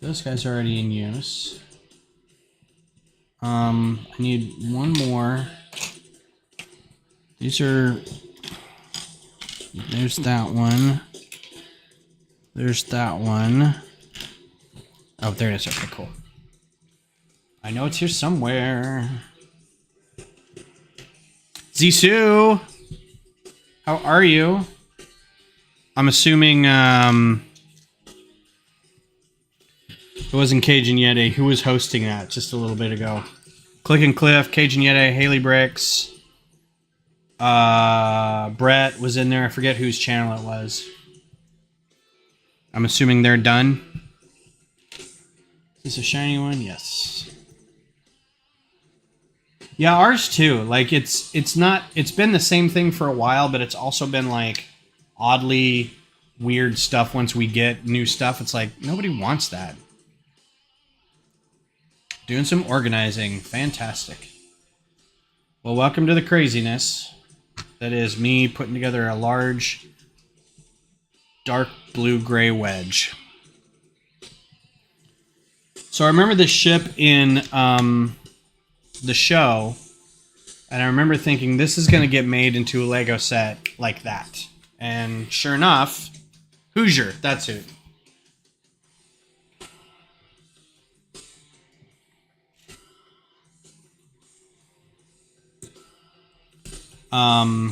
Those guys are already in use. I need one more. These are... There's that one. There's that one. Oh, there it is. Okay, cool. I know it's here somewhere. Zissou! How are you? I'm assuming it wasn't Cajun Yeti. Who was hosting that just a little bit ago? Click and Cliff, Cajun Yeti, Haley Bricks. Brett was in there. I forget whose channel it was. I'm assuming they're done. Is this a shiny one? Yes. Yeah, ours too. Like it's been the same thing for a while, but it's also been like oddly weird stuff. Once we get new stuff, it's like nobody wants that. Doing some organizing. Fantastic. Well, welcome to the craziness. That is me putting together a large dark blue-gray wedge. So I remember this ship in the show, and I remember thinking this is going to get made into a Lego set like that. And sure enough, Hoosier, that's who. I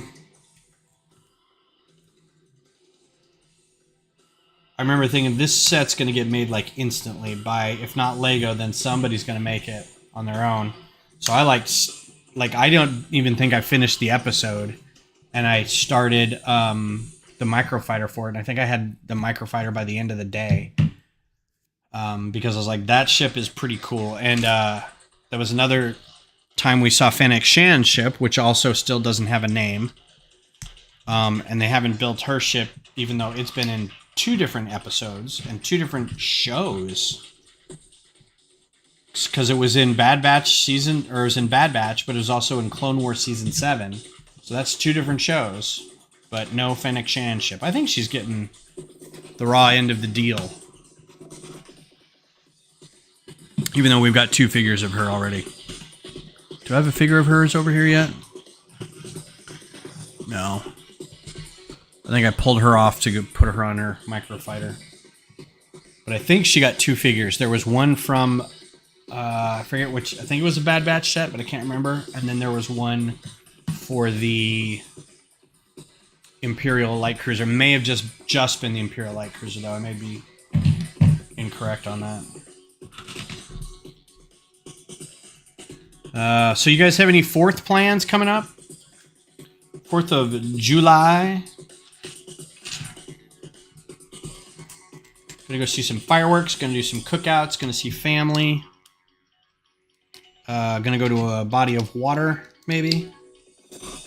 remember thinking this set's going to get made like instantly by, if not Lego, then somebody's going to make it on their own. So I like I don't even think I finished the episode, and I started the microfighter for it. And I think I had the microfighter by the end of the day, because I was like, that ship is pretty cool. And there was another time we saw Fennec Shan's ship, which also still doesn't have a name. And they haven't built her ship, even though it's been in 2 different episodes and 2 different shows. Because it was in Bad Batch season, or it was in Bad Batch, but it was also in Clone Wars season 7. So that's 2 different shows, but no Fennec Shan ship. I think she's getting the raw end of the deal. Even though we've got 2 figures of her already. Do I have a figure of hers over here yet? No. I think I pulled her off to put her on her microfighter. But I think she got 2 figures. There was one from, I forget which, I think it was a Bad Batch set, but I can't remember. And then there was one for the Imperial Light Cruiser. May have just been the Imperial Light Cruiser, though. I may be incorrect on that. So you guys have any 4th plans coming up? 4th of July. Gonna go see some fireworks. Gonna do some cookouts. Gonna see family. Gonna go to a body of water, maybe.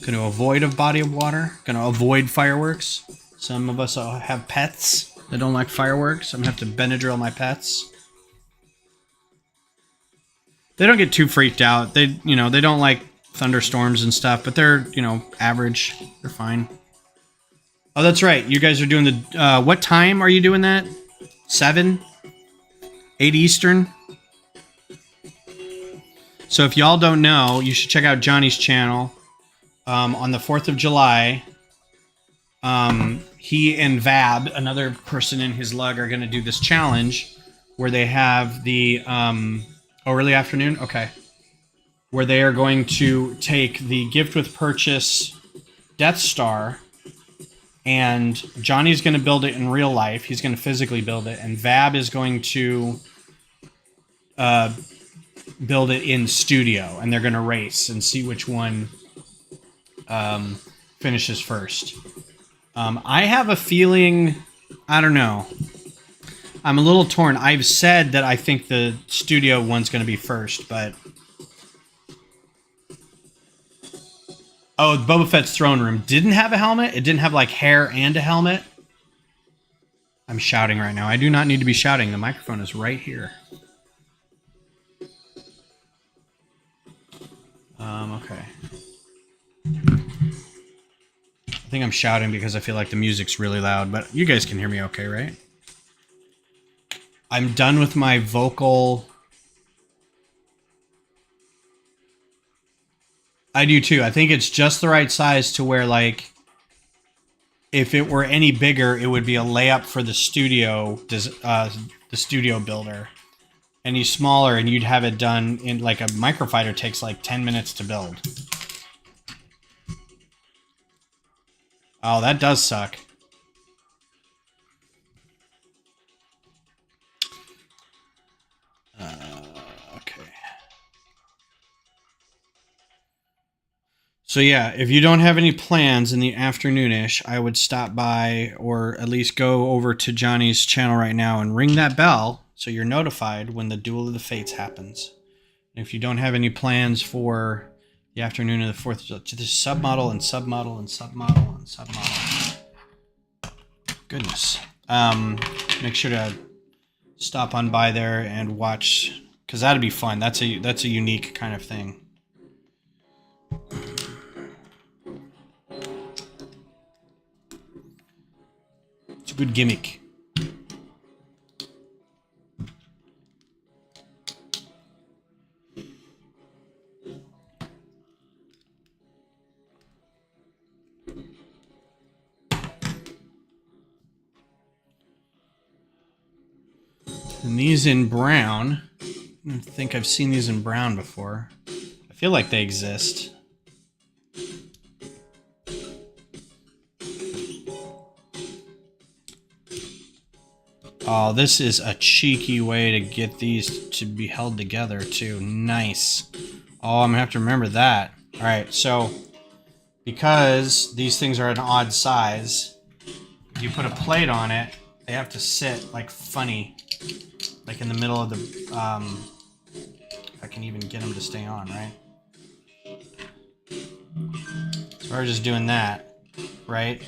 Gonna avoid a body of water. Gonna avoid fireworks. Some of us have pets that don't like fireworks. I'm gonna have to Benadryl my pets. They don't get too freaked out. They don't like thunderstorms and stuff, but they're, average. They're fine. Oh, that's right. You guys are doing the, what time are you doing that? 7? 8 Eastern? So if y'all don't know, you should check out Johnny's channel. On the 4th of July, he and Vab, another person in his lug, are going to do this challenge where they have the early afternoon. Okay, where they are going to take the gift with purchase Death Star, and Johnny's going to build it in real life. He's going to physically build it, and Vab is going to build it in studio, and they're going to race and see which one finishes first. I have a feeling, I don't know. I'm a little torn. I've said that I think the studio one's going to be first, but... Oh, Boba Fett's throne room didn't have a helmet? It didn't have, like, hair and a helmet? I'm shouting right now. I do not need to be shouting. The microphone is right here. Okay. I think I'm shouting because I feel like the music's really loud, but you guys can hear me okay, right? I'm done with my vocal... I do too. I think it's just the right size to where, like, if it were any bigger, it would be a layup for the studio builder. Any smaller, and you'd have it done in, like, a microfighter takes like 10 minutes to build. Oh, that does suck. Okay. So yeah, if you don't have any plans in the afternoonish, I would stop by, or at least go over to Johnny's channel right now and ring that bell so you're notified when the Duel of the Fates happens. And if you don't have any plans for the afternoon of the 4th, just submodel and submodel and submodel and submodel. Goodness. Make sure to stop on by there and watch, because that'd be fun. That's a unique kind of thing. It's a good gimmick. And these in brown, I don't think I've seen these in brown before. I feel like they exist. Oh, this is a cheeky way to get these to be held together too. Nice. Oh, I'm gonna have to remember that. All right, so because these things are an odd size, if you put a plate on it, they have to sit like funny, like in the middle of the, if I can even get them to stay on, right? So we're just doing that, right?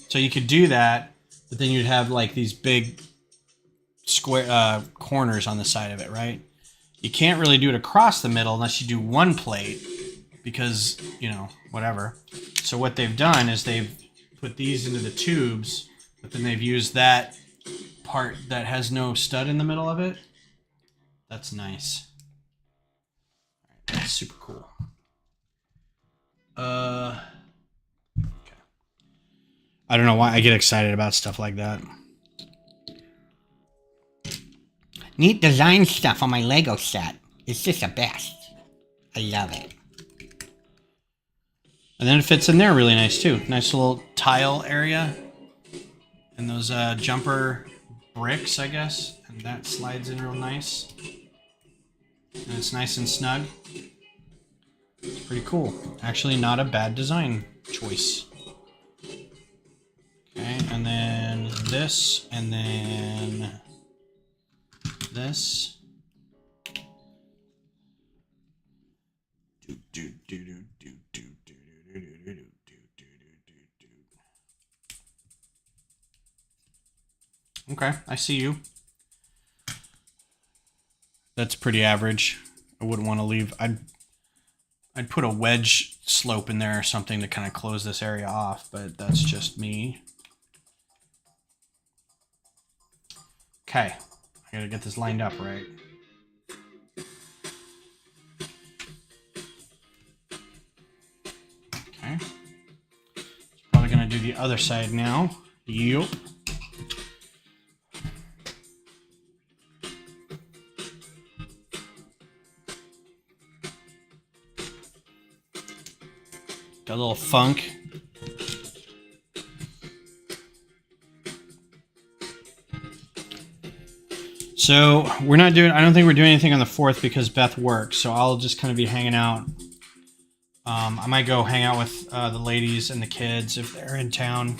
So you could do that, but then you'd have like these big square corners on the side of it, right? You can't really do it across the middle unless you do one plate, because, you know, whatever. So what they've done is they've put these into the tubes, but then they've used that part that has no stud in the middle of it. That's nice. All right, that's super cool. Okay. I don't know why I get excited about stuff like that. Neat design stuff on my Lego set. It's just the best. I love it. And then it fits in there really nice too. Nice little tile area. And those jumper bricks, I guess. And that slides in real nice. And it's nice and snug. It's pretty cool. Actually not a bad design choice. Okay, and then this, and then this. Okay, I see you. That's pretty average. I wouldn't want to leave. I'd put a wedge slope in there or something to kind of close this area off, but that's just me. Okay, I gotta get this lined up right. Okay. other side now. Yup. Got a little funk. So we're not doing, I don't think we're doing anything on the 4th because Beth works. So I'll just kind of be hanging out. I might go hang out with the ladies and the kids if they're in town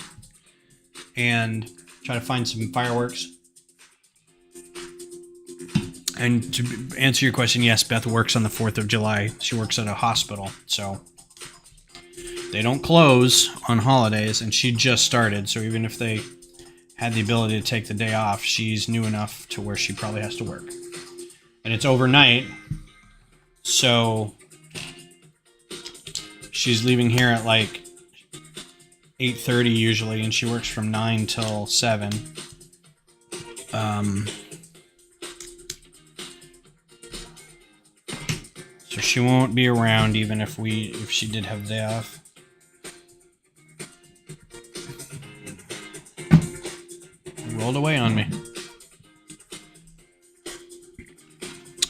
and try to find some fireworks. And to answer your question, yes, Beth works on the 4th of July. She works at a hospital. So they don't close on holidays, and she just started. So even if they had the ability to take the day off, she's new enough to where she probably has to work. And it's overnight, so she's leaving here at like 8:30 usually, and she works from 9 till 7. So she won't be around even if she did have the day off. Rolled away on me.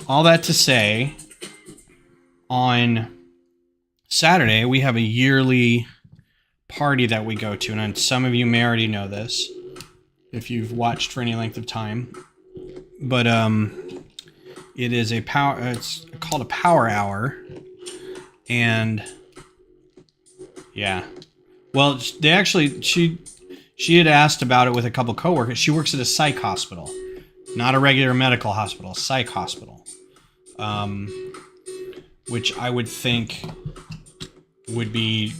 All that to say, on Saturday we have a yearly party that we go to, and some of you may already know this if you've watched for any length of time. But it is it's called a power hour, and yeah, well, they actually she had asked about it with a couple coworkers. She works at a psych hospital, not a regular medical hospital, a psych hospital, which I would think would be,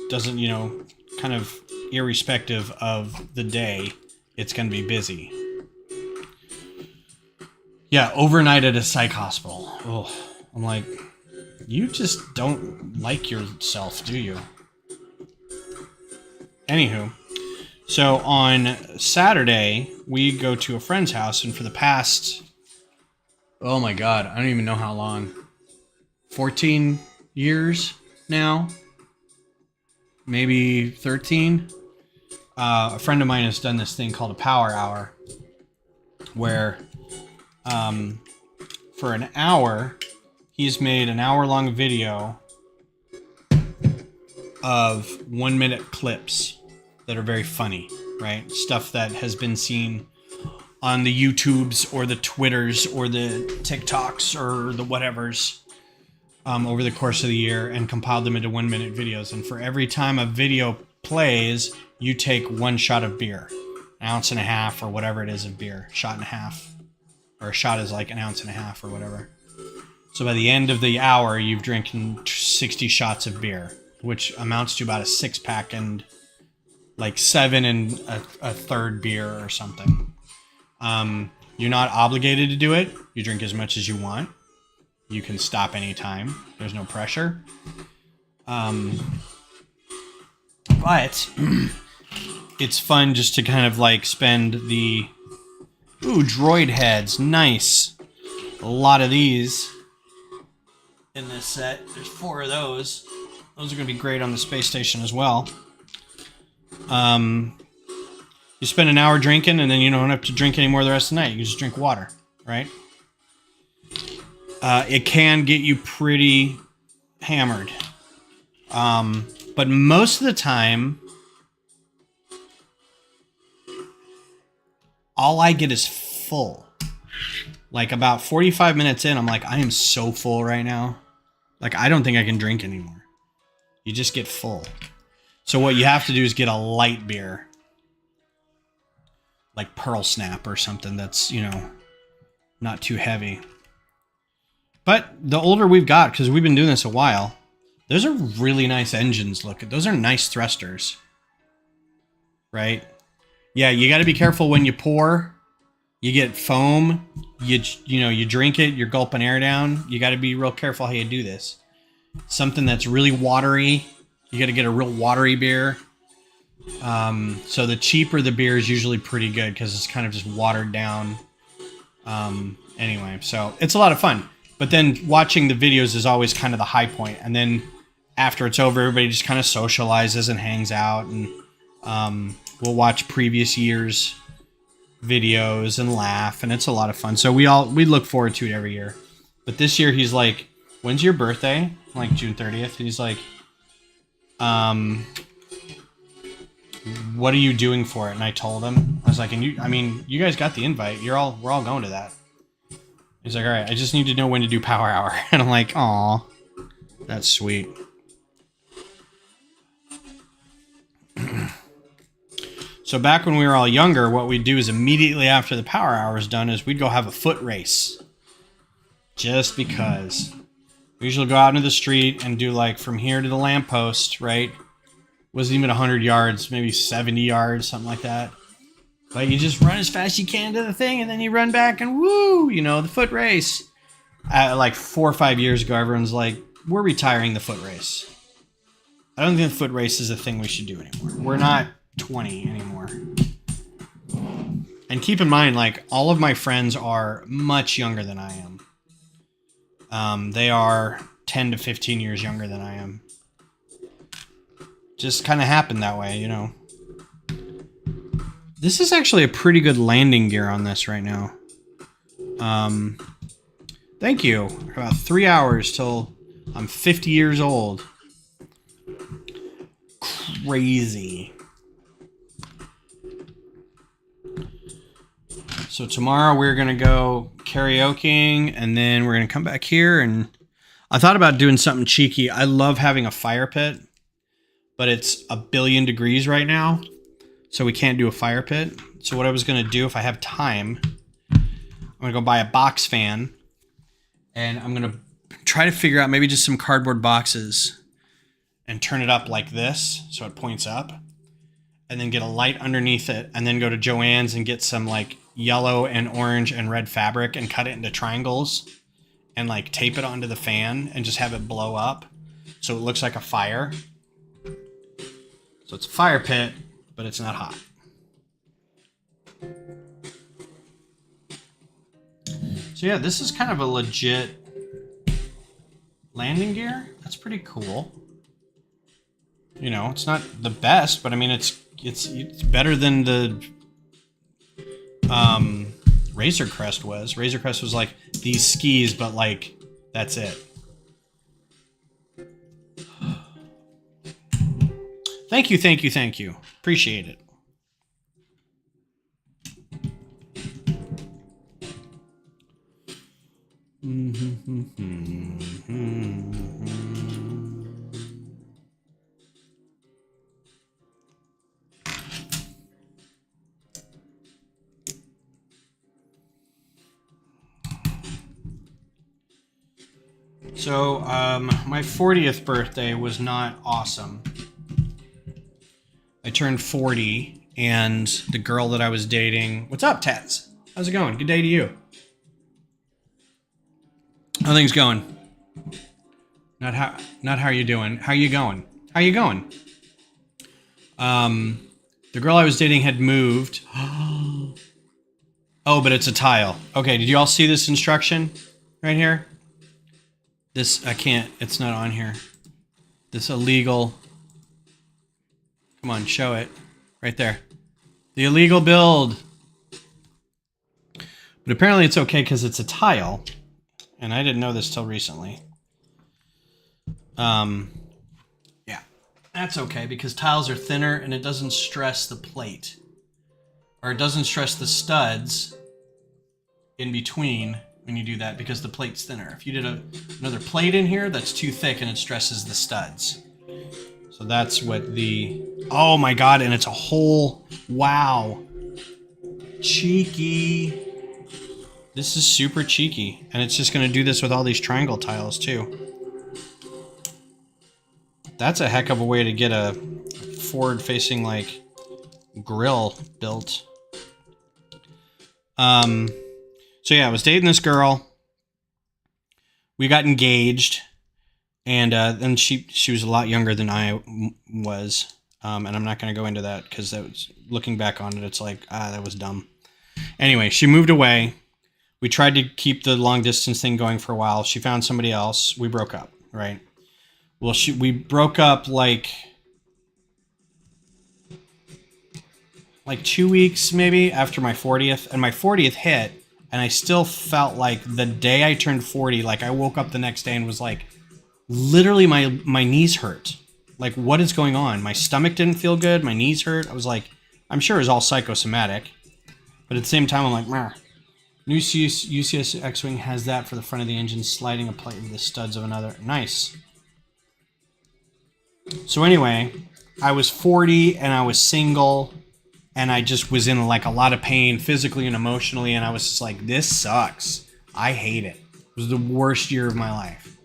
doesn't, you know, kind of irrespective of the day, it's going to be busy. Yeah, overnight at a psych hospital. Oh, I'm like, you just don't like yourself, do you? Anywho. So on Saturday, we go to a friend's house, and for the past, oh my God, I don't even know how long, 14 years now, maybe 13, a friend of mine has done this thing called a power hour, where for an hour, he's made an hour-long video of 1-minute clips that are very funny, right? Stuff that has been seen on the YouTubes or the Twitters or the TikToks or the whatevers over the course of the year, and compiled them into 1-minute videos. And for every time a video plays, you take 1 shot of beer, 1.5 ounces or whatever it is of beer, 1.5 shots, or a shot is like 1.5 ounces or whatever. So by the end of the hour, you've drinking 60 shots of beer, which amounts to about a 6-pack and like 7 and a third beer or something. You're not obligated to do it. You drink as much as you want. You can stop anytime. There's no pressure. But it's fun just to kind of like spend the... Ooh, droid heads. Nice. A lot of these in this set. There's 4 of those. Those are going to be great on the space station as well. You spend an hour drinking, and then you don't have to drink anymore the rest of the night. You can just drink water, right? It can get you pretty hammered. But most of the time, all I get is full. Like about 45 minutes in, I'm like, I am so full right now. Like, I don't think I can drink anymore. You just get full. So what you have to do is get a light beer. Like Pearl Snap or something that's, you know, not too heavy. But the older we've got, because we've been doing this a while, those are really nice engines. Look, those are nice thrusters. Right? Yeah, you got to be careful when you pour. You get foam. You drink it. You're gulping air down. You got to be real careful how you do this. Something that's really watery. You got to get a real watery beer. So the cheaper the beer is usually pretty good because it's kind of just watered down. Anyway, so it's a lot of fun. But then watching the videos is always kind of the high point. And then after it's over, everybody just kind of socializes and hangs out. And We'll watch previous years' videos and laugh, and it's a lot of fun. So we look forward to it every year. But this year he's like, "When's your birthday?" I'm like, June 30th. And he's like, "What are you doing for it?" And I told him, I was like, you guys got the invite. We're all going to that. He's like, "All right, I just need to know when to do Power Hour." And I'm like, "Aw, that's sweet." So back when we were all younger, what we'd do is immediately after the Power Hour is done is we'd go have a foot race. Just because. We usually go out into the street and do like from here to the lamppost, right? Wasn't even 100 yards, maybe 70 yards, something like that. But you just run as fast as you can to the thing, and then you run back and woo, the foot race. Like 4 or 5 years ago, everyone's like, "We're retiring the foot race." I don't think the foot race is a thing we should do anymore. We're not 20 anymore. And keep in mind, like, all of my friends are much younger than I am. They are 10 to 15 years younger than I am. Just kind of happened that way, This is actually a pretty good landing gear on this right now. Thank you. About 3 hours till I'm 50 years old. Crazy. So tomorrow we're going to go karaokeing, and then we're going to come back here, and I thought about doing something cheeky. I love having a fire pit, but it's 1,000,000,000 degrees right now, so we can't do a fire pit. So what I was going to do, if I have time, I'm going to go buy a box fan, and I'm going to try to figure out maybe just some cardboard boxes and turn it up like this so it points up, and then get a light underneath it, and then go to Joann's and get some like yellow and orange and red fabric and cut it into triangles and like tape it onto the fan and just have it blow up so it looks like a fire. So it's a fire pit, but it's not hot. So yeah, this is kind of a legit landing gear. That's pretty cool. It's not the best, but I mean, it's better than the Razor Crest was. Razor Crest was like these skis, but like that's it. Thank you. Appreciate it. So, my 40th birthday was not awesome. I turned 40, and the girl that I was dating... What's up, Tats? How's it going? Good day to you. How things going? Not how you doing. How you going? How you going? The girl I was dating had moved. Oh, but it's a tile. Okay, did you all see this instruction right here? This, I can't, it's not on here. This illegal, come on, show it. Right there. The illegal build. But apparently it's okay because it's a tile. And I didn't know this till recently. Yeah, that's okay because tiles are thinner and it doesn't stress the plate. Or it doesn't stress the studs in between when you do that because the plate's thinner. If you did another plate in here, that's too thick and it stresses the studs. So that's what the... Oh my god, and it's a whole... Wow. Cheeky. This is super cheeky. And it's just going to do this with all these triangle tiles too. That's a heck of a way to get a forward-facing, like, grill built. So yeah, I was dating this girl. We got engaged, and then she was a lot younger than I was. And I'm not going to go into that because that was, looking back on it, it's like, that was dumb. Anyway, she moved away. We tried to keep the long distance thing going for a while. She found somebody else. We broke up, right? Well, we broke up like like 2 weeks maybe after my 40th, and my 40th hit, and I still felt like the day I turned 40, like I woke up the next day and was like, literally my knees hurt. Like, what is going on? My stomach didn't feel good. My knees hurt. I was like, I'm sure it was all psychosomatic, but at the same time, I'm like, meh. New UCS X-Wing has that for the front of the engine, sliding a plate with the studs of another. Nice. So anyway, I was 40 and I was single, and I just was in like a lot of pain physically and emotionally, and I was just like, this sucks. I hate it. It was the worst year of my life.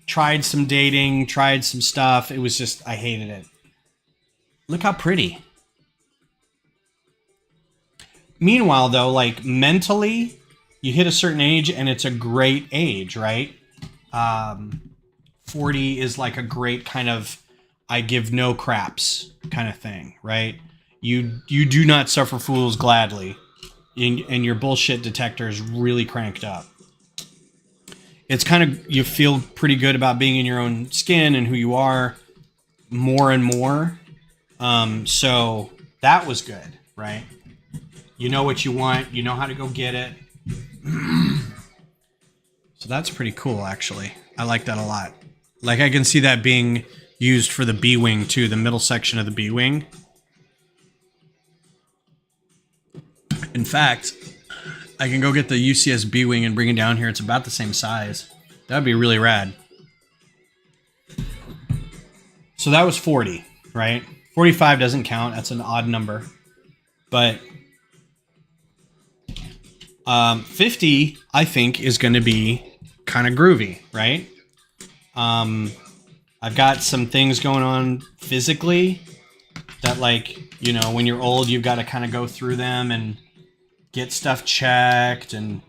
Tried some dating, tried some stuff. It was just, I hated it. Look how pretty. Meanwhile, though, like mentally, you hit a certain age and it's a great age, right? 40 is like a great kind of, I give no craps kind of thing, right? You do not suffer fools gladly, and your bullshit detector is really cranked up. It's kind of, you feel pretty good about being in your own skin and who you are more and more. So that was good, right? You know what you want. You know how to go get it. So that's pretty cool, actually. I like that a lot. Like, I can see that being used for the B-Wing, too. The middle section of the B-Wing. In fact, I can go get the UCS B-Wing and bring it down here. It's about the same size. That would be really rad. So that was 40, right? 45 doesn't count. That's an odd number. But 50, I think, is going to be kind of groovy, right? I've got some things going on physically that, like, you know, when you're old, you've got to kind of go through them and get stuff checked, and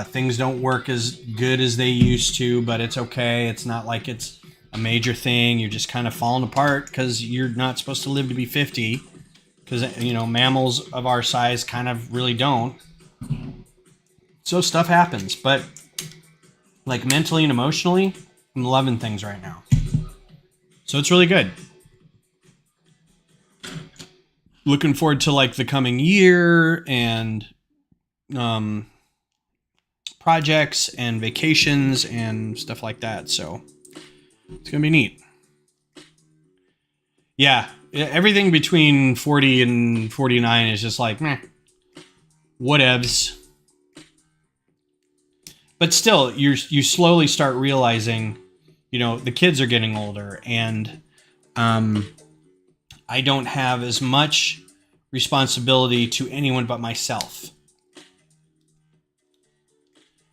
things don't work as good as they used to, but it's okay. It's not like it's a major thing. You're just kind of falling apart because you're not supposed to live to be 50, because, you know, mammals of our size kind of really don't. So stuff happens, but like mentally and emotionally, I'm loving things right now. So it's really good. Looking forward to like the coming year and projects and vacations and stuff like that. So it's gonna be neat. Yeah, everything between 40 and 49 is just like, meh, whatevs. But still, you slowly start realizing, you know, the kids are getting older, and I don't have as much responsibility to anyone but myself.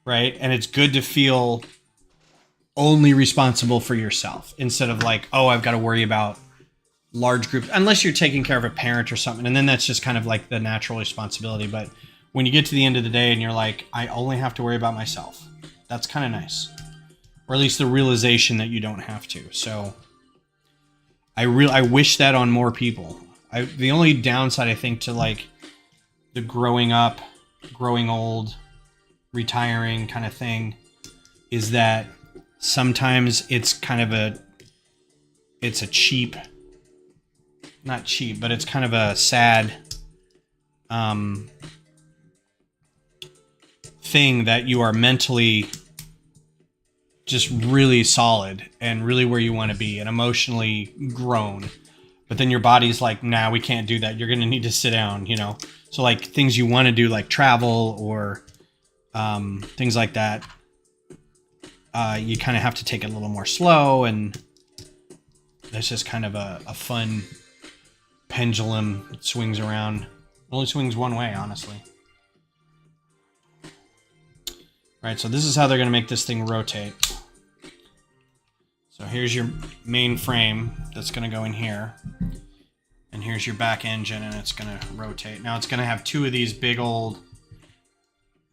Right? And it's good to feel only responsible for yourself instead of like, oh, I've got to worry about large groups, unless you're taking care of a parent or something. And then that's just kind of like the natural responsibility. But when you get to the end of the day and you're like, I only have to worry about myself, that's kind of nice. Or at least the realization that you don't have to. So I wish that on more people. The only downside, I think, to like the growing up, growing old, retiring kind of thing is that sometimes it's kind of it's a cheap, not cheap, but it's kind of a sad thing that you are mentally just really solid and really where you want to be and emotionally grown, but then your body's like, nah, we can't do that. You're going to need to sit down, you know? So like things you want to do, like travel or things like that, you kind of have to take it a little more slow, and that's just kind of a fun pendulum. It swings around. It only swings one way, honestly. Right, so this is how they're going to make this thing rotate. So here's your main frame that's going to go in here. And here's your back engine, and it's going to rotate. Now it's going to have two of these big old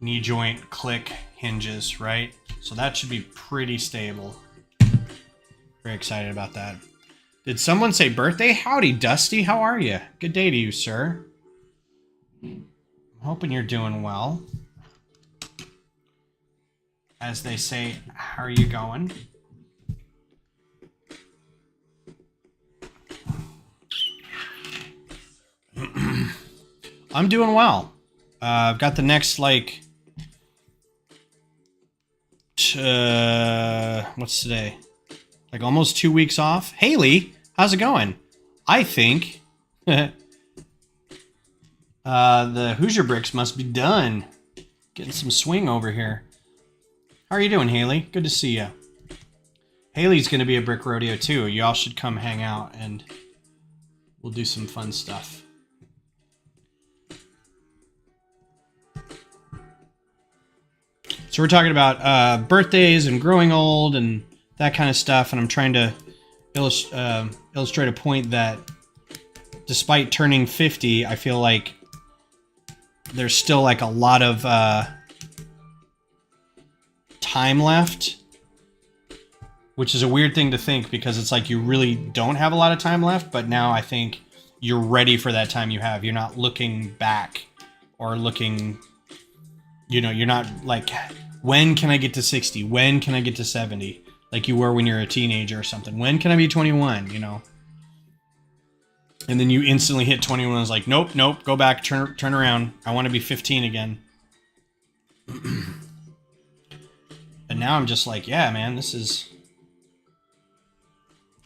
knee joint click hinges, right? So that should be pretty stable. Very excited about that. Did someone say birthday? Howdy, Dusty. How are you? Good day to you, sir. I'm hoping you're doing well. As they say, how are you going? I'm doing well. I've got the next, like, what's today? Like almost 2 weeks off. Haley, how's it going? I think the Hoosier bricks must be done. Getting some swing over here. How are you doing, Haley? Good to see you. Haley's going to be a brick rodeo too. Y'all should come hang out and we'll do some fun stuff. So we're talking about birthdays and growing old and that kind of stuff, and I'm trying to illustrate a point that despite turning 50, I feel like there's still like a lot of time left, which is a weird thing to think because it's like you really don't have a lot of time left, but now I think you're ready for that time you have. You're not looking back or looking, you know, you're not like, when can I get to 60? When can I get to 70? Like you were when you're a teenager or something. When can I be 21, you know? And then you instantly hit 21 and it's like, nope, go back, turn around. I want to be 15 again. And now I'm just like, yeah, man, this is...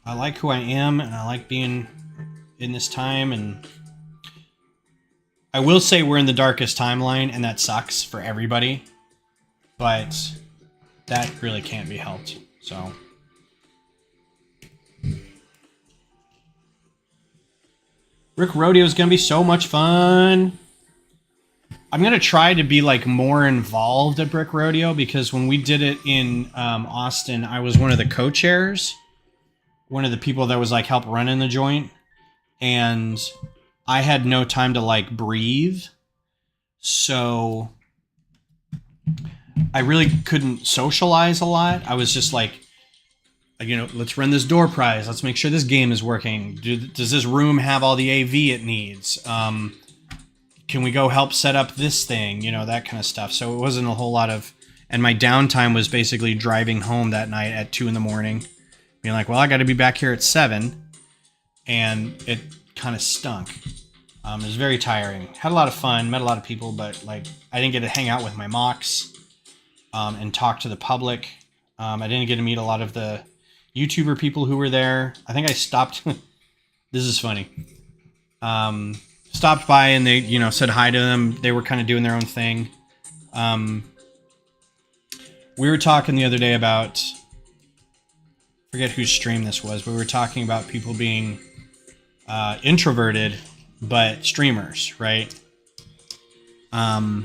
I like who I am, and I like being in this time, and... I will say we're in the darkest timeline, and that sucks for everybody. But that really can't be helped, so... Brick Rodeo is going to be so much fun. I'm going to try to be like more involved at Brick Rodeo because when we did it in Austin, I was one of the co-chairs. One of the people that was like help running the joint. And I had no time to like breathe. So I really couldn't socialize a lot. I was just like, you know, let's run this door prize. Let's make sure this game is working. Does this room have all the AV it needs? Can we go help set up this thing? You know, that kind of stuff. So it wasn't a whole lot of... And my downtime was basically driving home that night at 2 in the morning. Being like, well, I got to be back here at 7. And it kind of stunk. It was very tiring. Had a lot of fun. Met a lot of people. But, like, I didn't get to hang out with my mocks and talk to the public. I didn't get to meet a lot of the YouTuber people who were there. I think I stopped. This is funny. Stopped by and they, you know, said hi to them. They were kind of doing their own thing. We were talking the other day about, forget whose stream this was, but we were talking about people being introverted, but streamers, right? Oh,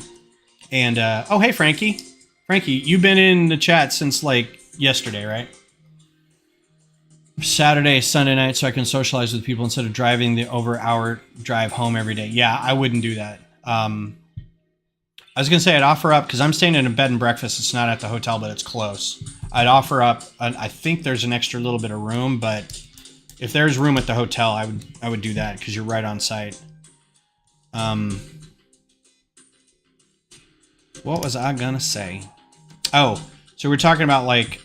hey, Frankie. Frankie, you've been in the chat since like yesterday, right? Saturday, Sunday night, so I can socialize with people instead of driving the over-hour drive home every day. Yeah, I wouldn't do that. I was going to say I'd offer up, because I'm staying in a bed and breakfast. It's not at the hotel, but it's close. I'd offer up, I think there's an extra little bit of room, but if there's room at the hotel, I would do that, because you're right on site. What was I going to say? Oh, so we're talking about, like...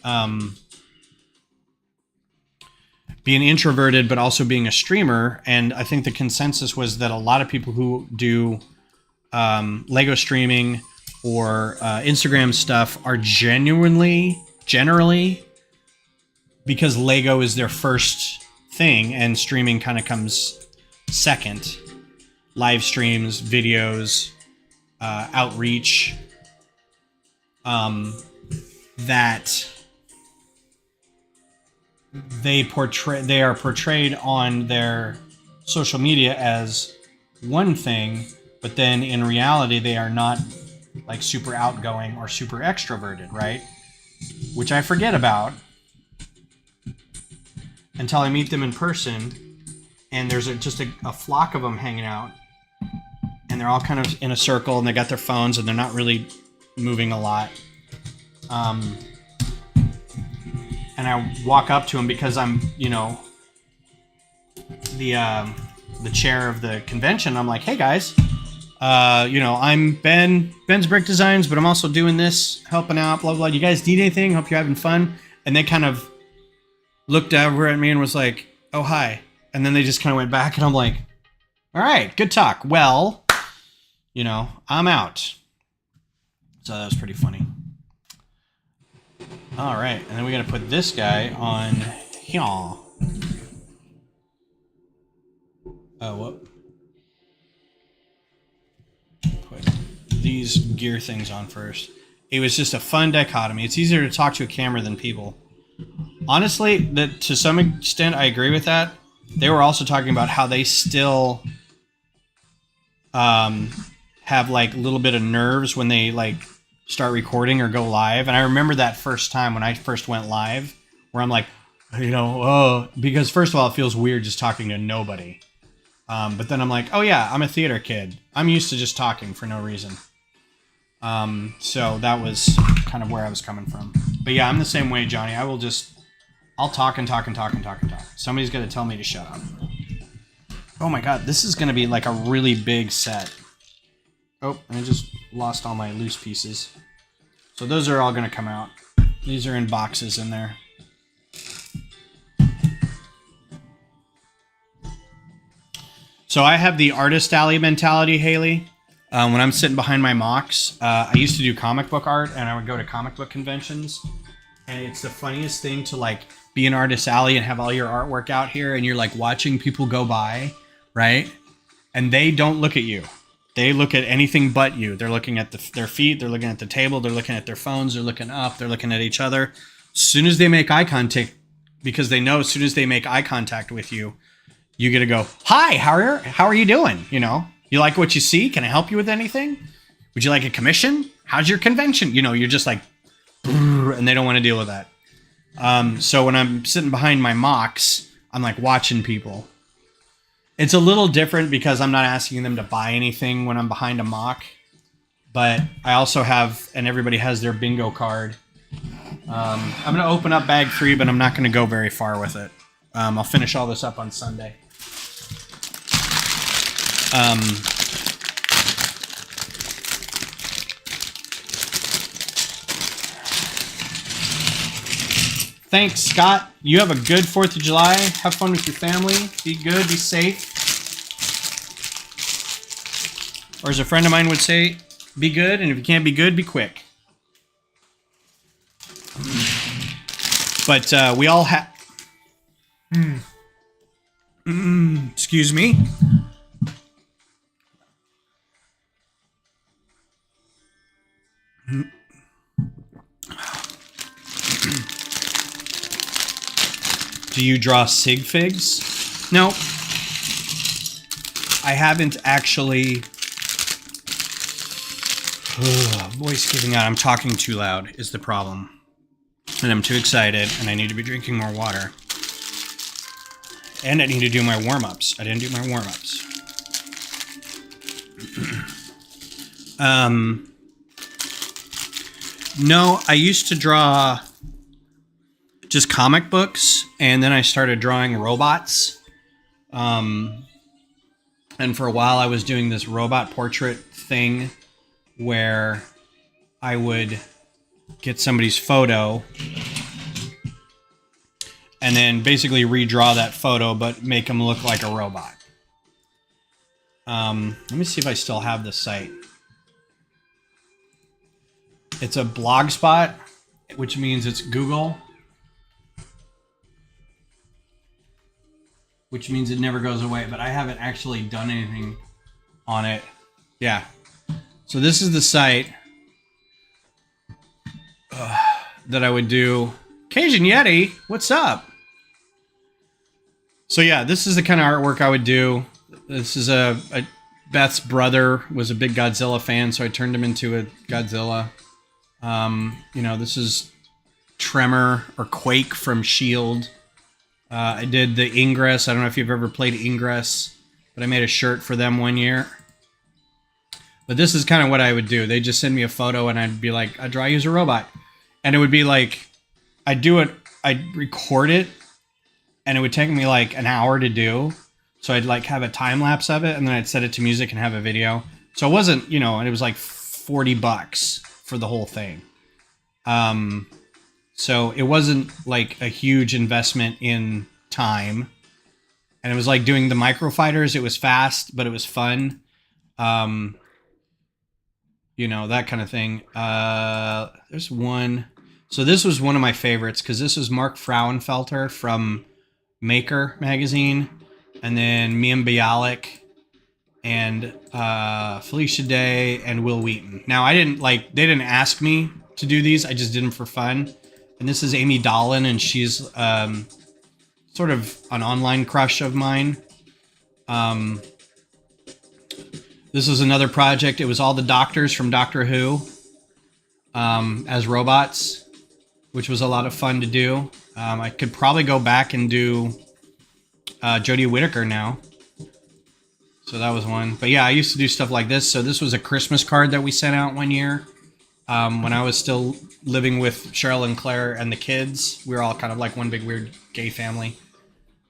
being introverted, but also being a streamer. And I think the consensus was that a lot of people who do Lego streaming or Instagram stuff are generally, because Lego is their first thing and streaming kind of comes second. Live streams, videos, outreach, that... they are portrayed on their social media as one thing, but then in reality they are not like super outgoing or super extroverted, right? Which I forget about until I meet them in person, and there's just a flock of them hanging out, and they're all kind of in a circle, and they got their phones, and they're not really moving a lot. And I walk up to him because I'm, you know, the chair of the convention. I'm like, hey guys, you know, I'm Ben's Brick Designs, but I'm also doing this, helping out, blah, blah. You guys need anything? Hope you're having fun. And they kind of looked over at me and was like, oh, hi. And then they just kind of went back and I'm like, all right, good talk. Well, you know, I'm out. So that was pretty funny. All right, and then we got to put this guy on here. Oh, what? Put these gear things on first. It was just a fun dichotomy. It's easier to talk to a camera than people. Honestly, that to some extent, I agree with that. They were also talking about how they still have like a little bit of nerves when they like start recording or go live. And I remember that first time when I first went live, where I'm like, you know, oh, because first of all, it feels weird just talking to nobody. But then I'm like, oh yeah, I'm a theater kid. I'm used to just talking for no reason. So that was kind of where I was coming from. But yeah, I'm the same way, Johnny. I'll talk and talk and talk and talk and talk. Somebody's going to tell me to shut up. Oh my God, this is going to be like a really big set. Oh, I just lost all my loose pieces. So those are all going to come out. These are in boxes in there. So I have the artist alley mentality, Haley. When I'm sitting behind my mocks, I used to do comic book art, and I would go to comic book conventions. And it's the funniest thing to like be in artist alley and have all your artwork out here, and you're like watching people go by, right? And they don't look at you. They look at anything but you. They're looking at their feet. They're looking at the table. They're looking at their phones. They're looking up. They're looking at each other. As soon as they make eye contact, because they know as soon as they make eye contact with you, you get to go, hi, how are you doing? You know, you like what you see? Can I help you with anything? Would you like a commission? How's your convention? You know, you're just like, and they don't want to deal with that. So when I'm sitting behind my mocks, I'm like watching people. It's a little different because I'm not asking them to buy anything when I'm behind a mock, but I also have, and everybody has their bingo card. I'm going to open up bag 3, but I'm not going to go very far with it. I'll finish all this up on Sunday. Thanks, Scott. You have a good 4th of July. Have fun with your family. Be good. Be safe. Or as a friend of mine would say, be good. And if you can't be good, be quick. But we all have... excuse me. Do you draw sig figs? No. I haven't actually... voice giving out. I'm talking too loud is the problem. And I'm too excited, and I need to be drinking more water. And I need to do my warm-ups. I didn't do my warm-ups. No, I used to draw just comic books, and then I started drawing robots. And for a while I was doing this robot portrait thing where I would get somebody's photo and then basically redraw that photo but make them look like a robot. Let me see if I still have the site. It's a blog spot, which means it's Google, which means it never goes away, but I haven't actually done anything on it. Yeah. So this is the site that I would do. Cajun Yeti, what's up? So yeah, this is the kind of artwork I would do. This is Beth's brother was a big Godzilla fan, so I turned him into a Godzilla. You know, this is Tremor or Quake from S.H.I.E.L.D. I did the Ingress. I don't know if you've ever played Ingress, but I made a shirt for them one year. But this is kind of what I would do. They'd just send me a photo and I'd be like, I'd draw you as a robot. And it would be like, I'd do it, I'd record it, and it would take me like an hour to do. So I'd like have a time lapse of it, and then I'd set it to music and have a video. So it wasn't, you know, and it was like $40 for the whole thing. So it wasn't like a huge investment in time. And it was like doing the microfighters. It was fast, but it was fun. you know, that kind of thing. There's one. So this was one of my favorites because this was Mark Frauenfelter from Maker magazine, and then Mian Bialik and Felicia Day and Will Wheaton. Now I didn't like, they didn't ask me to do these. I just did them for fun. And this is Amy Dolan, and she's sort of an online crush of mine. This was another project. It was all the doctors from Doctor Who as robots, which was a lot of fun to do. I could probably go back and do Jodie Whittaker now. So that was one. But yeah, I used to do stuff like this. So this was a Christmas card that we sent out one year when I was still living with Cheryl and Claire and the kids. We were all kind of like one big weird gay family.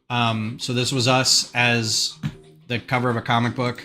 So this was us as the cover of a comic book.